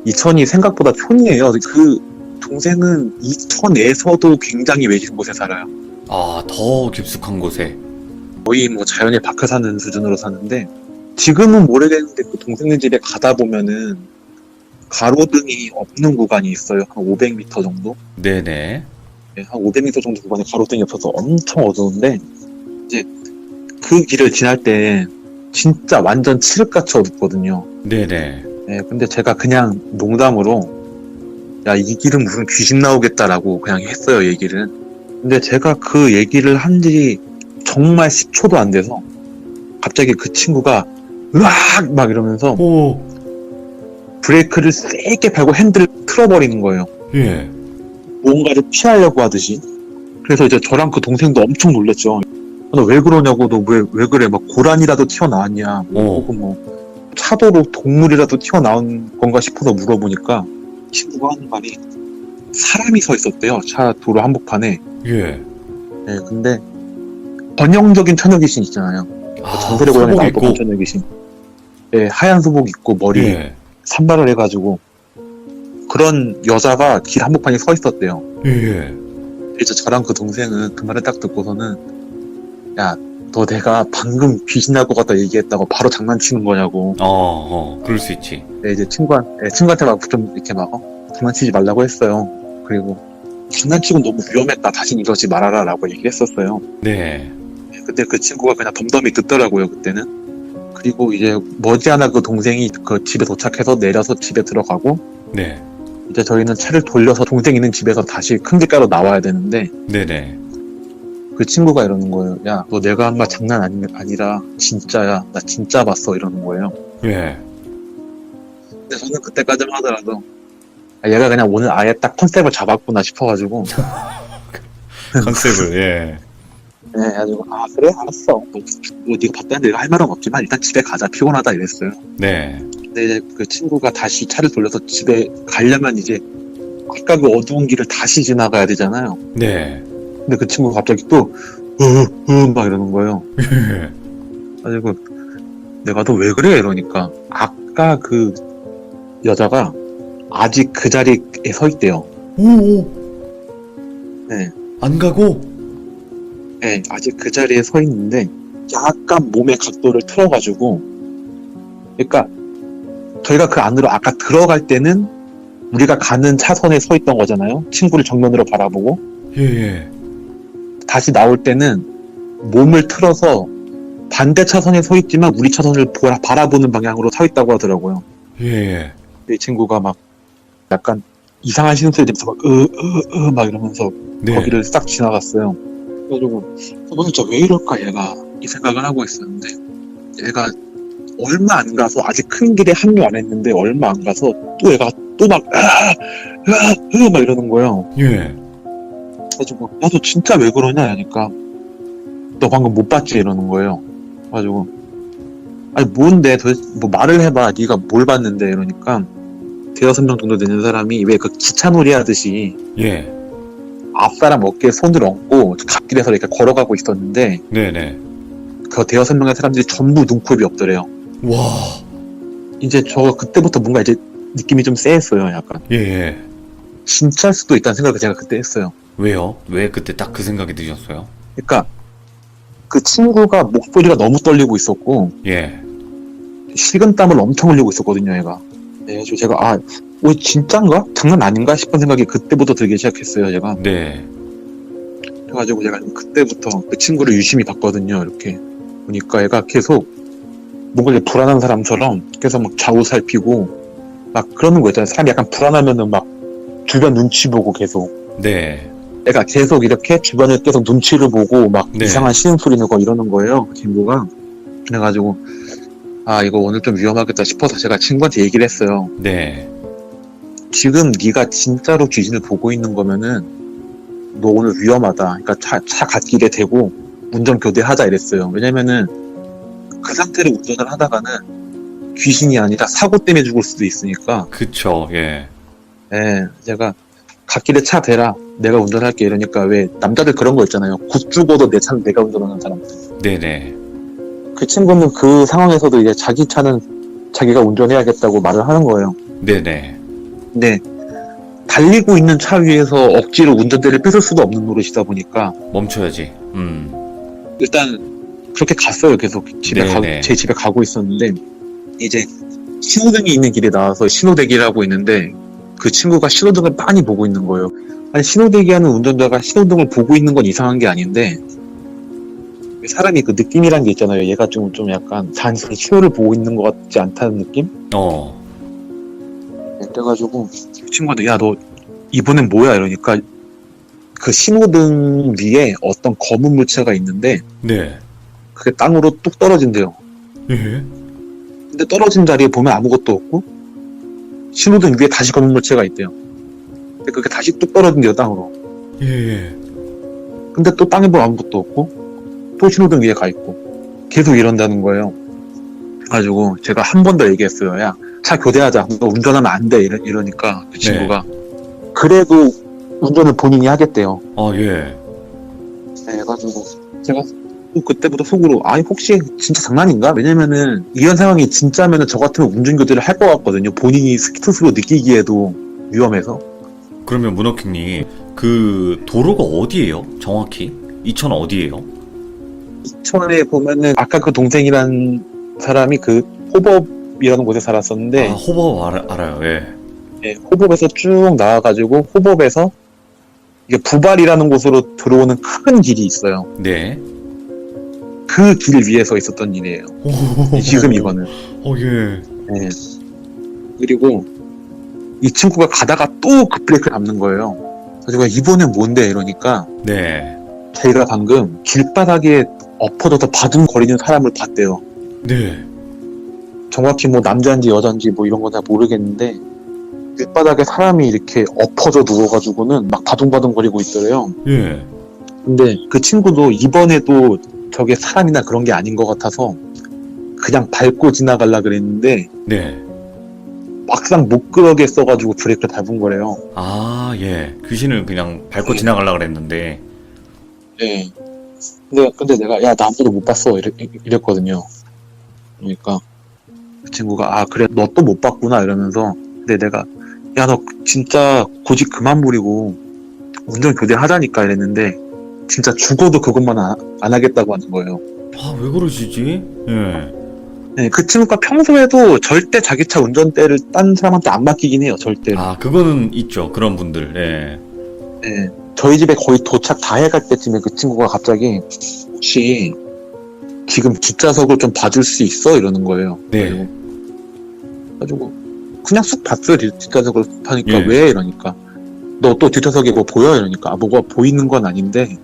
이천이 생각보다 촌이에요. 그 동생은 이천에서도 굉장히 외진 곳에 살아요. 더 깊숙한 곳에. 거의 뭐 자연에 박혀 사는 수준으로 사는데, 지금은 모르겠는데 그 동생네 집에 가다 보면은 가로등이 없는 구간이 있어요. 한 500m 정도? 네네. 네, 한 500m 정도 구간에 가로등이 없어서 엄청 어두운데, 이제 그 길을 지날 때 진짜 완전 칠흑같이 어둡거든요. 네네. 네, 근데 제가 그냥 농담으로 야, 이 길은 무슨 귀신 나오겠다라고 그냥 했어요, 얘기를. 근데 제가 그 얘기를 한 지 정말 10초도 안 돼서 갑자기 그 친구가 으악! 막 이러면서 오. 브레이크를 세게 밟고 핸들을 틀어버리는 거예요. 예. 뭔가를 피하려고 하듯이. 그래서 이제 저랑 그 동생도 엄청 놀랐죠. 너 왜 그러냐고, 너 왜 그래? 막 고라니라도 튀어나왔냐? 혹은 뭐 차도로 동물이라도 튀어나온 건가 싶어서 물어보니까 친구가 하는 말이 사람이 서 있었대요. 차 도로 한복판에. 예. 네, 근데 전형적인 처녀 귀신 있잖아요. 전설의 고향에 나올 법한 처녀 귀신. 네, 하얀 소복 입고 머리 예. 산발을 해가지고 그런 여자가 길 한복판에 서 있었대요. 예. 이제 저랑 그 동생은 그 말을 딱 듣고서는 야, 너 내가 방금 귀신 날 것 같다 얘기했다고 바로 장난치는 거냐고. 그럴 수 있지. 네, 이제 친구한테 막 좀 이렇게 막 장난치지 말라고 했어요. 그리고 장난치고 너무 위험했다. 다시는 이러지 말아라 라고 얘기했었어요. 네. 근데 그 친구가 그냥 덤덤히 듣더라고요, 그때는. 그리고 이제 머지않아 그 동생이 그 집에 도착해서 내려서 집에 들어가고, 네. 이제 저희는 차를 돌려서 동생 있는 집에서 다시 큰 길가로 나와야 되는데, 네네. 그 친구가 이러는 거예요. 야, 너 내가 한 말 장난 아니라 진짜야. 나 진짜 봤어. 이러는 거예요. 예. 근데 저는 그때까지만 하더라도 얘가 그냥 오늘 아예 딱 컨셉을 잡았구나 싶어가지고 컨셉을, 예. 네, 그래가지고 그래? 알았어. 뭐 네가 봤다는데 내가 할 말은 없지만 일단 집에 가자. 피곤하다 이랬어요. 네. 근데 이제 그 친구가 다시 차를 돌려서 집에 가려면 이제 아까 그 어두운 길을 다시 지나가야 되잖아요. 네. 근데 그 친구가 갑자기 또 막 이러는 거예요. 예. 그래가지고 내가 너 왜 그래? 이러니까 아까 그 여자가 아직 그 자리에 서 있대요. 오. 네. 안 가고? 네, 아직 그 자리에 서 있는데 약간 몸의 각도를 틀어가지고, 그러니까 저희가 그 안으로 아까 들어갈 때는 우리가 가는 차선에 서 있던 거잖아요. 친구를 정면으로 바라보고. 예. 다시 나올 때는 몸을 틀어서 반대 차선에 서 있지만 우리 차선을 바라보는 방향으로 서 있다고 하더라고요. 예. 이 친구가 막 약간 이상한 신음소리 내면서 막 이러면서 네. 거기를 싹 지나갔어요. 그래가지고 진짜 왜 이럴까 얘가 이 생각을 하고 있었는데, 얘가 얼마 안 가서 아직 큰 길에 합류 안 했는데 얼마 안 가서 또 얘가 또 막 막 이러는 거예요. 예. 그래가지고 야 너 진짜 왜 그러냐 하니까 너 방금 못 봤지 이러는 거예요. 그래가지고 아니 뭔데 도대체 뭐 말을 해봐 네가 뭘 봤는데 이러니까 대여섯 명 정도 되는 사람이 왜 그 기차놀이 하듯이 예. 앞사람 어깨에 손을 얹고 갓길에서 이렇게 걸어가고 있었는데 네네. 그 대여섯 명의 사람들이 전부 눈코입이 없더래요. 와. 이제 저 그때부터 뭔가 이제 느낌이 좀 쎄했어요. 약간 예. 진짜일 수도 있다는 생각을 제가 그때 했어요. 왜요? 왜 그때 딱 그 생각이 드셨어요? 그러니까 그 친구가 목소리가 너무 떨리고 있었고 예. 식은땀을 엄청 흘리고 있었거든요, 얘가. 네, 그래서 제가 왜 진짠가? 장난 아닌가 싶은 생각이 그때부터 들기 시작했어요, 제가. 네. 그래가지고 제가 그때부터 그 친구를 유심히 봤거든요, 이렇게. 보니까 얘가 계속 뭔가 이제 불안한 사람처럼 계속 막 좌우 살피고 막 그러는 거 있잖아요. 사람이 약간 불안하면은 막 주변 눈치 보고 계속. 네. 애가 계속 이렇게 주변을 계속 눈치를 보고 막 네. 이상한 신음소리 내고 이러는 거예요, 그 친구가. 그래가지고 이거 오늘 좀 위험하겠다 싶어서 제가 친구한테 얘기를 했어요. 네. 지금 네가 진짜로 귀신을 보고 있는 거면은 너 오늘 위험하다. 그러니까 차 갓길에 대고 운전 교대하자 이랬어요. 왜냐면은 그 상태로 운전을 하다가는 귀신이 아니라 사고 때문에 죽을 수도 있으니까. 그쵸. 예. 예, 제가 갓길에 차 대라. 내가 운전할게 이러니까 왜 남자들 그런 거 있잖아요. 굿 죽어도 내 차는 내가 운전하는 사람들. 네네. 그 친구는 그 상황에서도 이제 자기 차는 자기가 운전해야겠다고 말을 하는 거예요. 네네. 근데 달리고 있는 차 위에서 억지로 운전대를 뺏을 수도 없는 노릇이다 보니까 멈춰야지. 일단 그렇게 갔어요. 계속 네네. 제 집에 가고 있었는데 이제 신호등이 있는 길에 나와서 신호대기를 하고 있는데 그 친구가 신호등을 빤히 보고 있는 거예요. 아니 신호대기하는 운전자가 신호등을 보고 있는 건 이상한 게 아닌데 사람이 그 느낌이란 게 있잖아요. 얘가 좀 약간 단순히 신호를 보고 있는 것 같지 않다는 느낌? 그래가지고 그 친구한테 야 너 이번엔 뭐야 이러니까 그 신호등 위에 어떤 검은 물체가 있는데 네. 그게 땅으로 뚝 떨어진대요. 예. 근데 떨어진 자리에 보면 아무것도 없고 신호등 위에 다시 검은 물체가 있대요. 근데 그게 다시 뚝 떨어진대요, 땅으로. 예. 근데 또 땅에 보면 아무것도 없고 또 신호등 위에 가 있고 계속 이런다는 거예요. 그래가지고 제가 한 번 더 얘기했어요. 야, 차 교대하자. 너 운전하면 안 돼. 이러니까 그 친구가 그래도 운전을 본인이 하겠대요. 예. 네, 그래가지고 제가 또 그때부터 속으로 혹시 진짜 장난인가? 왜냐면은 이런 상황이 진짜면은 저 같으면 운전교대를 할 것 같거든요. 본인이 스스로 느끼기에도 위험해서. 그러면 문어킹님 그 도로가 어디예요? 정확히? 이천 어디예요? 이천에 보면은 아까 그 동생이란 사람이 그 호법이라는 곳에 살았었는데 호법 알아요. 예. 네, 호법에서 쭉 나와가지고 호법에서 이게 부발이라는 곳으로 들어오는 큰 길이 있어요. 네. 그 길 위에서 있었던 일이에요. 지금 이거는. 예. 네. 그리고 이 친구가 가다가 또 급브레이크를 밟는 거예요. 그래서 이번엔 뭔데 이러니까 네. 자기가 방금 길바닥에 엎어져서 바둥거리는 사람을 봤대요. 네. 정확히 뭐 남자인지 여자인지 뭐 이런 건 잘 모르겠는데 길바닥에 사람이 이렇게 엎어져 누워가지고는 막 바둥바둥거리고 있더래요. 예. 근데 그 친구도 이번에도 저게 사람이나 그런 게 아닌 것 같아서 그냥 밟고 지나가려 그랬는데 네. 막상 못 그러겠어가지고 브레이크를 밟은 거래요. 예. 귀신을 그냥 밟고 지나가려고 그랬는데. 네. 근데 내가 야 나 아무도 못 봤어 이랬거든요. 그러니까 그 친구가 아 그래 너 또 못 봤구나 이러면서 근데 내가 야 너 진짜 고집 그만 부리고 운전 교대하자니까 이랬는데 진짜 죽어도 그것만 안 하겠다고 하는 거예요. 아, 왜 그러시지? 예. 네, 그 친구가 평소에도 절대 자기 차 운전대를 딴 사람한테 안 맡기긴 해요, 절대로. 아, 그거는 있죠. 그런 분들. 예. 네, 저희 집에 거의 도착 다 해갈 때쯤에 그 친구가 갑자기 혹시 지금 뒷좌석을 좀 봐줄 수 있어? 이러는 거예요. 네. 그래가지고 그냥 쑥 봤어요, 뒷좌석을 하니까 예. 왜? 이러니까 너 또 뒷좌석에 뭐 보여? 이러니까 아, 뭐가 보이는 건 아닌데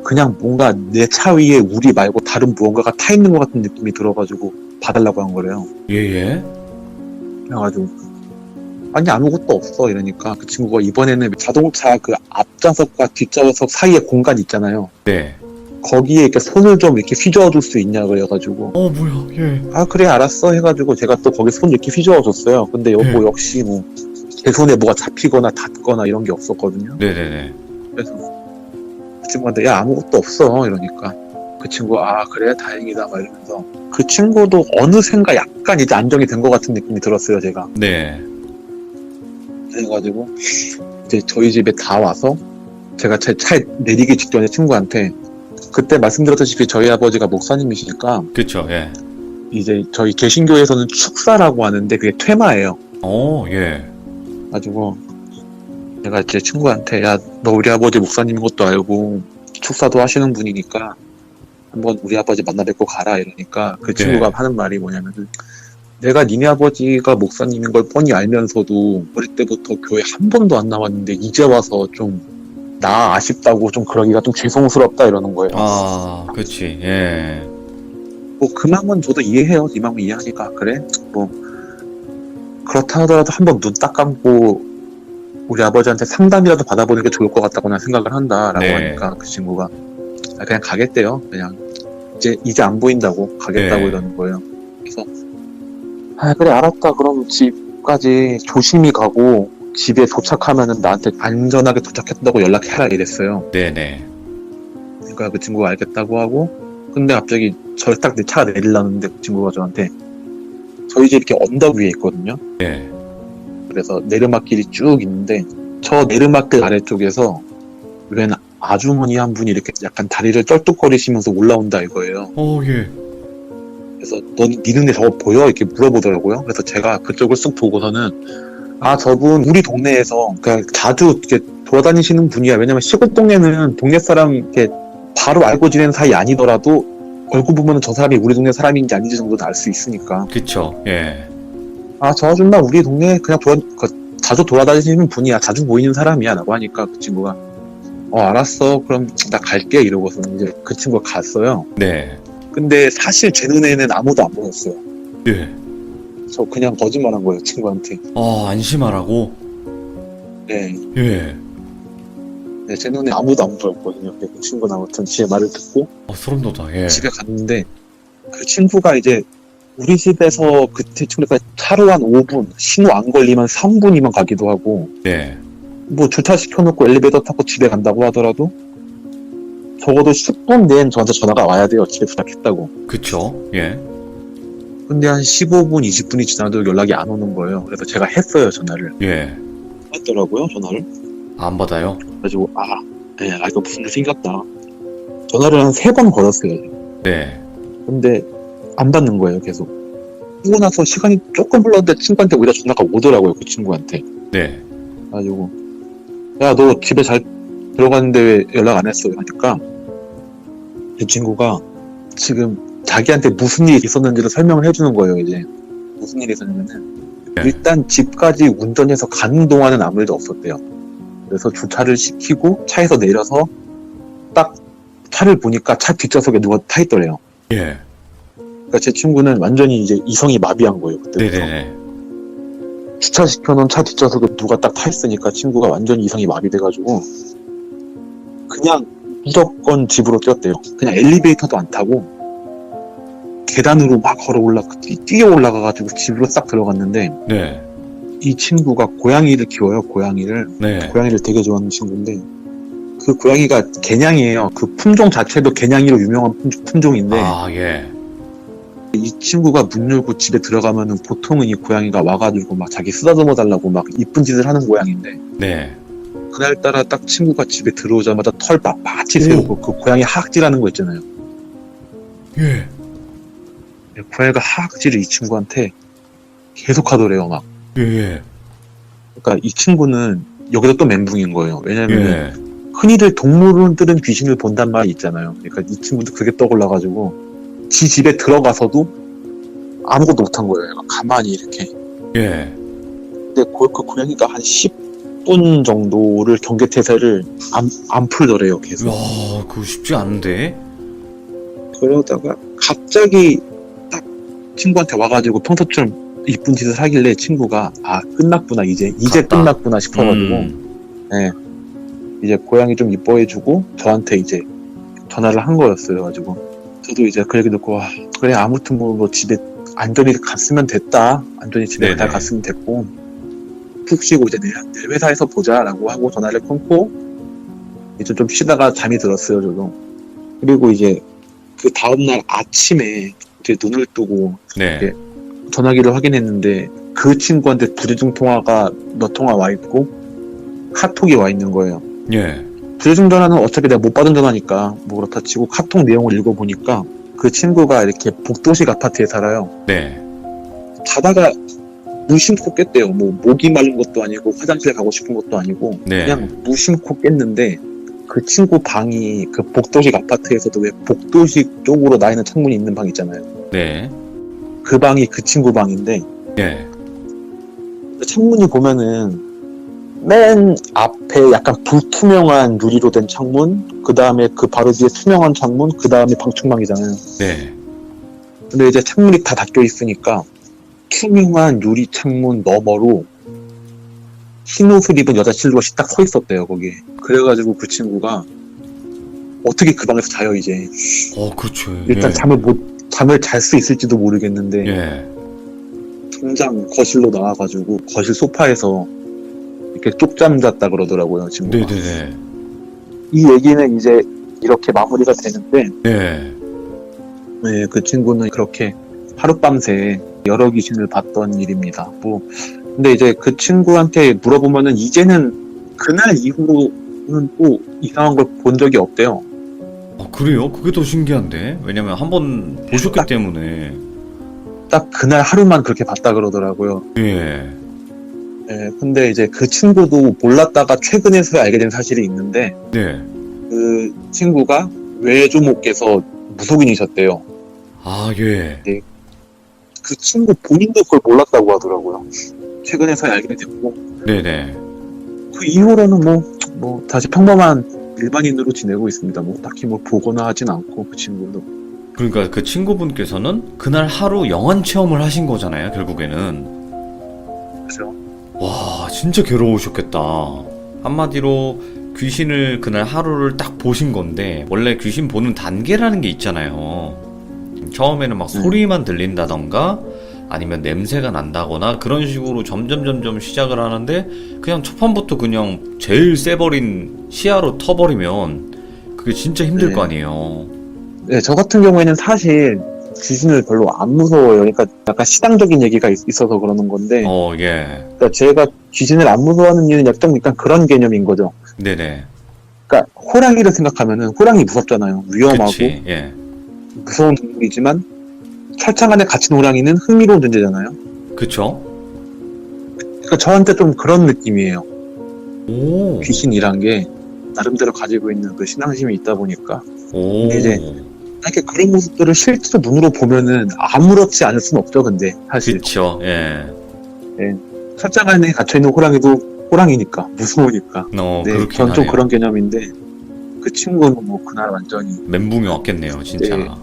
그냥 뭔가 내 차 위에 우리 말고 다른 무언가가 타 있는 것 같은 느낌이 들어가지고 봐달라고 한 거래요. 예, 예. 그래가지고 아니 아무것도 없어 이러니까 그 친구가 이번에는 자동차 그 앞좌석과 뒷좌석 사이에 공간 있잖아요. 네. 거기에 이렇게 손을 좀 이렇게 휘저어줄 수 있냐 그래가지고 뭐야, 예. 아 그래 알았어 해가지고 제가 또 거기 손 이렇게 휘저어줬어요. 근데 네. 뭐 역시 뭐 제 손에 뭐가 잡히거나 닿거나 이런 게 없었거든요. 네네네. 그래서 그 친구한테 야 아무것도 없어 이러니까 그 친구가 아 그래 다행이다 막 이러면서 그 친구도 어느샌가 약간 이제 안정이 된 것 같은 느낌이 들었어요 제가. 네. 그래가지고 이제 저희 집에 다 와서 제가 차에 내리기 직전에 친구한테 그때 말씀드렸다시피 저희 아버지가 목사님이시니까 그쵸, 예. 이제 저희 개신교에서는 축사라고 하는데 그게 퇴마예요. 예. 가지고 제가 제 친구한테 야 너 우리 아버지 목사님인 것도 알고 축사도 하시는 분이니까 한번 우리 아버지 만나 뵙고 가라 이러니까 그 친구가 하는 말이 뭐냐면은 내가 니네 아버지가 목사님인 걸 뻔히 알면서도 어릴 때부터 교회 한 번도 안 나왔는데 이제 와서 좀 나 아쉽다고 좀 그러기가 좀 죄송스럽다 이러는 거예요. 아, 그치, 예. 뭐 그 마음은 저도 이해해요. 이 마음은 이해하니까 그래 뭐 그렇다 하더라도 한번 눈 딱 감고 우리 아버지한테 상담이라도 받아보는 게 좋을 것 같다고 난 생각을 한다라고 네. 하니까 그 친구가 아, 그냥 가겠대요. 그냥 이제 안 보인다고 가겠다고 네. 이러는 거예요. 그래서 아 그래 알았다. 그럼 집까지 조심히 가고 집에 도착하면은 나한테 안전하게 도착했다고 연락해라 이랬어요. 네네. 그러니까 그 친구가 알겠다고 하고 근데 갑자기 저를 딱 내 차가 내리려는데 그 친구가 저한테 저희 집 이렇게 언덕 위에 있거든요. 네. 그래서 내리막길이 쭉 있는데 저 내리막길 아래쪽에서 웬 아주머니 한 분이 이렇게 약간 다리를 쩔뚝거리시면서 올라온다 이거예요. 예. 그래서 네 눈에 저거 보여? 이렇게 물어보더라고요. 그래서 제가 그쪽을 쑥 보고서는 아 저분 우리 동네에서 그냥 자주 이렇게 돌아다니시는 분이야. 왜냐면 시골 동네는 동네 사람 이렇게 바로 알고 지내는 사이 아니더라도 얼굴 보면 저 사람이 우리 동네 사람인지 아닌지 정도는 알 수 있으니까. 그쵸, 예. 아 저 아줌마 우리 동네 그냥 자주 돌아다니시는 분이야. 자주 보이는 사람이야 라고 하니까 그 친구가 알았어 그럼 나 갈게 이러고서 이제 그 친구가 갔어요. 네. 근데 사실 제 눈에는 아무도 안 보였어요. 예. 저 그냥 거짓말한 거예요 친구한테. 안심하라고? 네, 예. 네, 제 눈에 아무도 안 보였거든요. 그 친구는 아무튼 제 말을 듣고 소름 돋아, 예. 집에 갔는데 그 친구가 이제 우리 집에서 그때 친구가 차로 한 5분 신호 안 걸리면 3분이면 가기도 하고 네. 뭐 주차시켜놓고 엘리베이터 타고 집에 간다고 하더라도 적어도 10분 내엔 저한테 전화가 와야 돼요. 집에 도착했다고. 그쵸, 예. 근데 한 15분, 20분이 지나도 연락이 안 오는 거예요. 그래서 제가 했어요, 전화를. 예. 했더라고요, 전화를. 안 받아요? 그래가지고, 이거 무슨 일 생겼다. 전화를 한 3번 걸었어요. 네. 근데 안 받는 거예요, 계속. 그러고 나서 시간이 조금 흘렀는데 친구한테 오히려 전화가 오더라고요, 그 친구한테. 네. 그래가지고, 야, 너 집에 잘 들어갔는데 왜 연락 안 했어? 하니까, 그 친구가 지금 자기한테 무슨 일이 있었는지를 설명을 해주는 거예요, 이제. 무슨 일이 있었냐면은, 네. 일단 집까지 운전해서 가는 동안은 아무 일도 없었대요. 그래서 주차를 시키고 차에서 내려서 딱 차를 보니까 차 뒷좌석에 누가 타 있더래요. 예. 그러니까 제 친구는 완전히 이제 이성이 마비한 거예요, 그때부터. 네네네. 주차시켜놓은 차 뒷좌석에 누가 딱 타 있으니까 친구가 완전히 이성이 마비돼가지고 그냥 무조건 집으로 뛰었대요. 그냥 엘리베이터도 안 타고 계단으로 막 뛰어 올라가가지고 집으로 싹 들어갔는데 네. 이 친구가 고양이를 키워요, 고양이를. 네. 고양이를 되게 좋아하는 친구인데 그 고양이가 개냥이에요. 그 품종 자체도 개냥이로 유명한 품종인데 예. 이 친구가 문 열고 집에 들어가면은 보통은 이 고양이가 와가지고 막 자기 쓰다듬어 달라고 막 이쁜 짓을 하는 고양인데 네. 그날따라 딱 친구가 집에 들어오자마자 털 빳빳이 세우고 그 고양이 하악질하는 거 있잖아요. 예. 고양이가 하악질을 이 친구한테 계속 하더래요 막. 예. 그러니까 이 친구는 여기서 또 멘붕인 거예요. 왜냐면 예. 흔히들 동물들은 귀신을 본단 말이 있잖아요. 그러니까 이 친구도 그게 떠올라가지고 지 집에 들어가서도 아무것도 못한 거예요. 가만히 이렇게. 예. 근데 그 고양이가 한 10분 정도를 경계태세를 안 풀더래요. 계속. 야, 그거 쉽지 않은데. 그러다가 갑자기 딱 친구한테 와가지고 평소처럼 이쁜 짓을 하길래 친구가 끝났구나 이제 갔다. 끝났구나 싶어가지고 이제 고양이 좀 이뻐해주고 저한테 이제 전화를 한 거였어요. 가지고 저도 이제 그 얘기 듣고 그래 아무튼 뭐 집에 안전히 갔으면 됐다. 안전히 집에 네네. 잘 갔으면 됐고 푹 쉬고 이제 내일 회사에서 보자라고 하고 전화를 끊고 이제 좀 쉬다가 잠이 들었어요. 저도. 그리고 이제 그 다음날 아침에 이제 눈을 뜨고 네. 전화기를 확인했는데 그 친구한테 부재중 통화가 몇 통화 와 있고 카톡이 와 있는 거예요. 예. 부재중 전화는 어차피 내가 못 받은 전화니까 뭐 그렇다 치고 카톡 내용을 읽어보니까 그 친구가 이렇게 복도식 아파트에 살아요. 네. 자다가 무심코 깼대요. 뭐 목이 마른 것도 아니고 화장실 가고 싶은 것도 아니고 네. 그냥 무심코 깼는데 그 친구 방이 그 복도식 아파트에서도 왜 복도식 쪽으로 나 있는 창문이 있는 방 있잖아요. 네. 그 방이 그 친구 방인데 예. 창문이 보면은 맨 앞에 약간 불투명한 유리로 된 창문, 그 다음에 그 바로 뒤에 투명한 창문, 그 다음에 방충망이잖아요. 네. 근데 이제 창문이 다 닫혀 있으니까 투명한 유리 창문 너머로 흰 옷을 입은 여자 친구가 딱 서 있었대요, 거기에. 그래가지고 그 친구가 어떻게 그 방에서 자요, 이제. 그렇죠. 일단 예. 잠을 잘 수 있을지도 모르겠는데, 예. 당장 거실로 나와가지고 거실 소파에서 이렇게 쪽잠 잤다 그러더라고요, 친구가. 네네네. 이 얘기는 이제 이렇게 마무리가 되는데, 네. 네, 그 친구는 그렇게 하룻밤새 여러 귀신을 봤던 일입니다. 근데 이제 그 친구한테 물어보면은 이제는 그날 이후로는 또 이상한 걸 본 적이 없대요. 그래요? 그게 더 신기한데? 왜냐면 한번 보셨기 딱- 때문에. 딱 그날 하루만 그렇게 봤다 그러더라고요. 예. 네, 근데 이제 그 친구도 몰랐다가 최근에서야 알게 된 사실이 있는데, 네. 그 친구가 외조모께서 무속인이셨대요. 예. 그 친구 본인도 그걸 몰랐다고 하더라고요. 최근에서야 알게 됐고, 네네. 그 이후로는 뭐 다시 평범한 일반인으로 지내고 있습니다. 뭐 딱히 뭐 보거나 하진 않고 그 친구도. 그러니까 그 친구분께서는 그날 하루 영안 체험을 하신 거잖아요, 결국에는. 그죠? 와, 진짜 괴로우셨겠다. 한마디로 귀신을 그날 하루를 딱 보신 건데, 원래 귀신 보는 단계라는 게 있잖아요. 처음에는 막 소리만 들린다던가, 아니면 냄새가 난다거나, 그런 식으로 점점 시작을 하는데, 그냥 첫판부터 그냥 제일 세버린 시야로 터버리면, 그게 진짜 힘들 네. 거 아니에요. 네, 저 같은 경우에는 사실 귀신을 별로 안 무서워요. 그러니까 약간 시당적인 얘기가 있어서 그러는 건데, 예. 그러니까 제가 귀신을 안 무서워하는 이유는 약간 그런 개념인 거죠. 네네. 그러니까 호랑이를 생각하면은 호랑이 무섭잖아요. 위험하고 그치, 예. 무서운 동물이지만 철창 안에 갇힌 호랑이는 흥미로운 존재잖아요. 그쵸? 그러니까 저한테 좀 그런 느낌이에요. 오. 귀신이란 게 나름대로 가지고 있는 그 신앙심이 있다 보니까 오. 근데 이제 이렇게 그런 모습들을 실제로 눈으로 보면은 아무렇지 않을 수는 없죠. 근데 사실 그쵸, 예. 철장 안에 갇혀있는 호랑이도 호랑이니까 무서우니까. 네, 그렇긴 전 좀 하네요. 그런 개념인데 그 친구는 뭐 그날 완전히 멘붕이 왔겠네요, 진짜.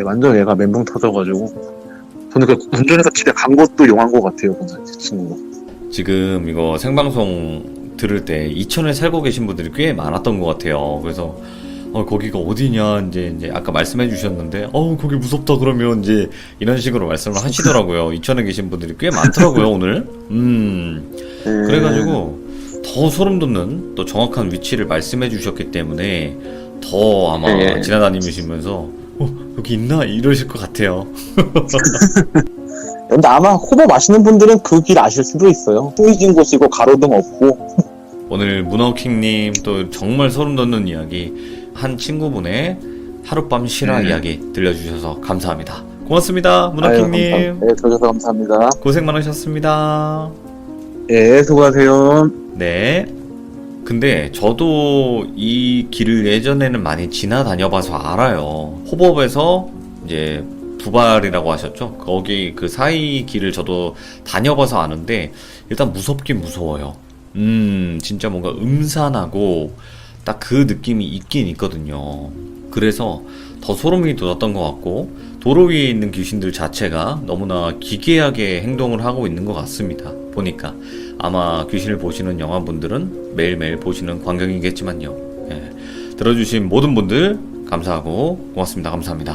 완전 얘가 멘붕 터져가지고 저는 그 운전해서 집에 간 것도 용한 것 같아요. 그날 그 친구가. 지금 이거 생방송 들을 때 이천에 살고 계신 분들이 꽤 많았던 것 같아요. 그래서 거기가 어디냐 이제 아까 말씀해 주셨는데 거기 무섭다 그러면 이제 이런 식으로 말씀을 하시더라고요. 이천에 계신 분들이 꽤 많더라고요, 오늘. 그래가지고 더 소름 돋는 또 정확한 위치를 말씀해 주셨기 때문에 더 아마 지나다니시면서 여기 있나? 이러실 것 같아요. 근데 아마 호법 아시는 분들은 그 길 아실 수도 있어요. 후이진 곳이고 가로등 없고. 오늘 문어킹님 또 정말 소름 돋는 이야기, 한 친구분의 하룻밤 실화 이야기 들려주셔서 감사합니다. 고맙습니다, 문어킹님. 네, 들어주셔서 감사합니다. 고생 많으셨습니다. 예, 수고하세요. 네. 근데 저도 이 길을 예전에는 많이 지나다녀봐서 알아요. 호법에서 이제 부발이라고 하셨죠? 거기 그 사이 길을 저도 다녀봐서 아는데 일단 무섭긴 무서워요. 진짜 뭔가 음산하고 딱 그 느낌이 있긴 있거든요. 그래서 더 소름이 돋았던 것 같고, 도로 위에 있는 귀신들 자체가 너무나 기괴하게 행동을 하고 있는 것 같습니다. 보니까 아마 귀신을 보시는 영화분들은 매일매일 보시는 광경이겠지만요. 예. 들어주신 모든 분들 감사하고 고맙습니다. 감사합니다.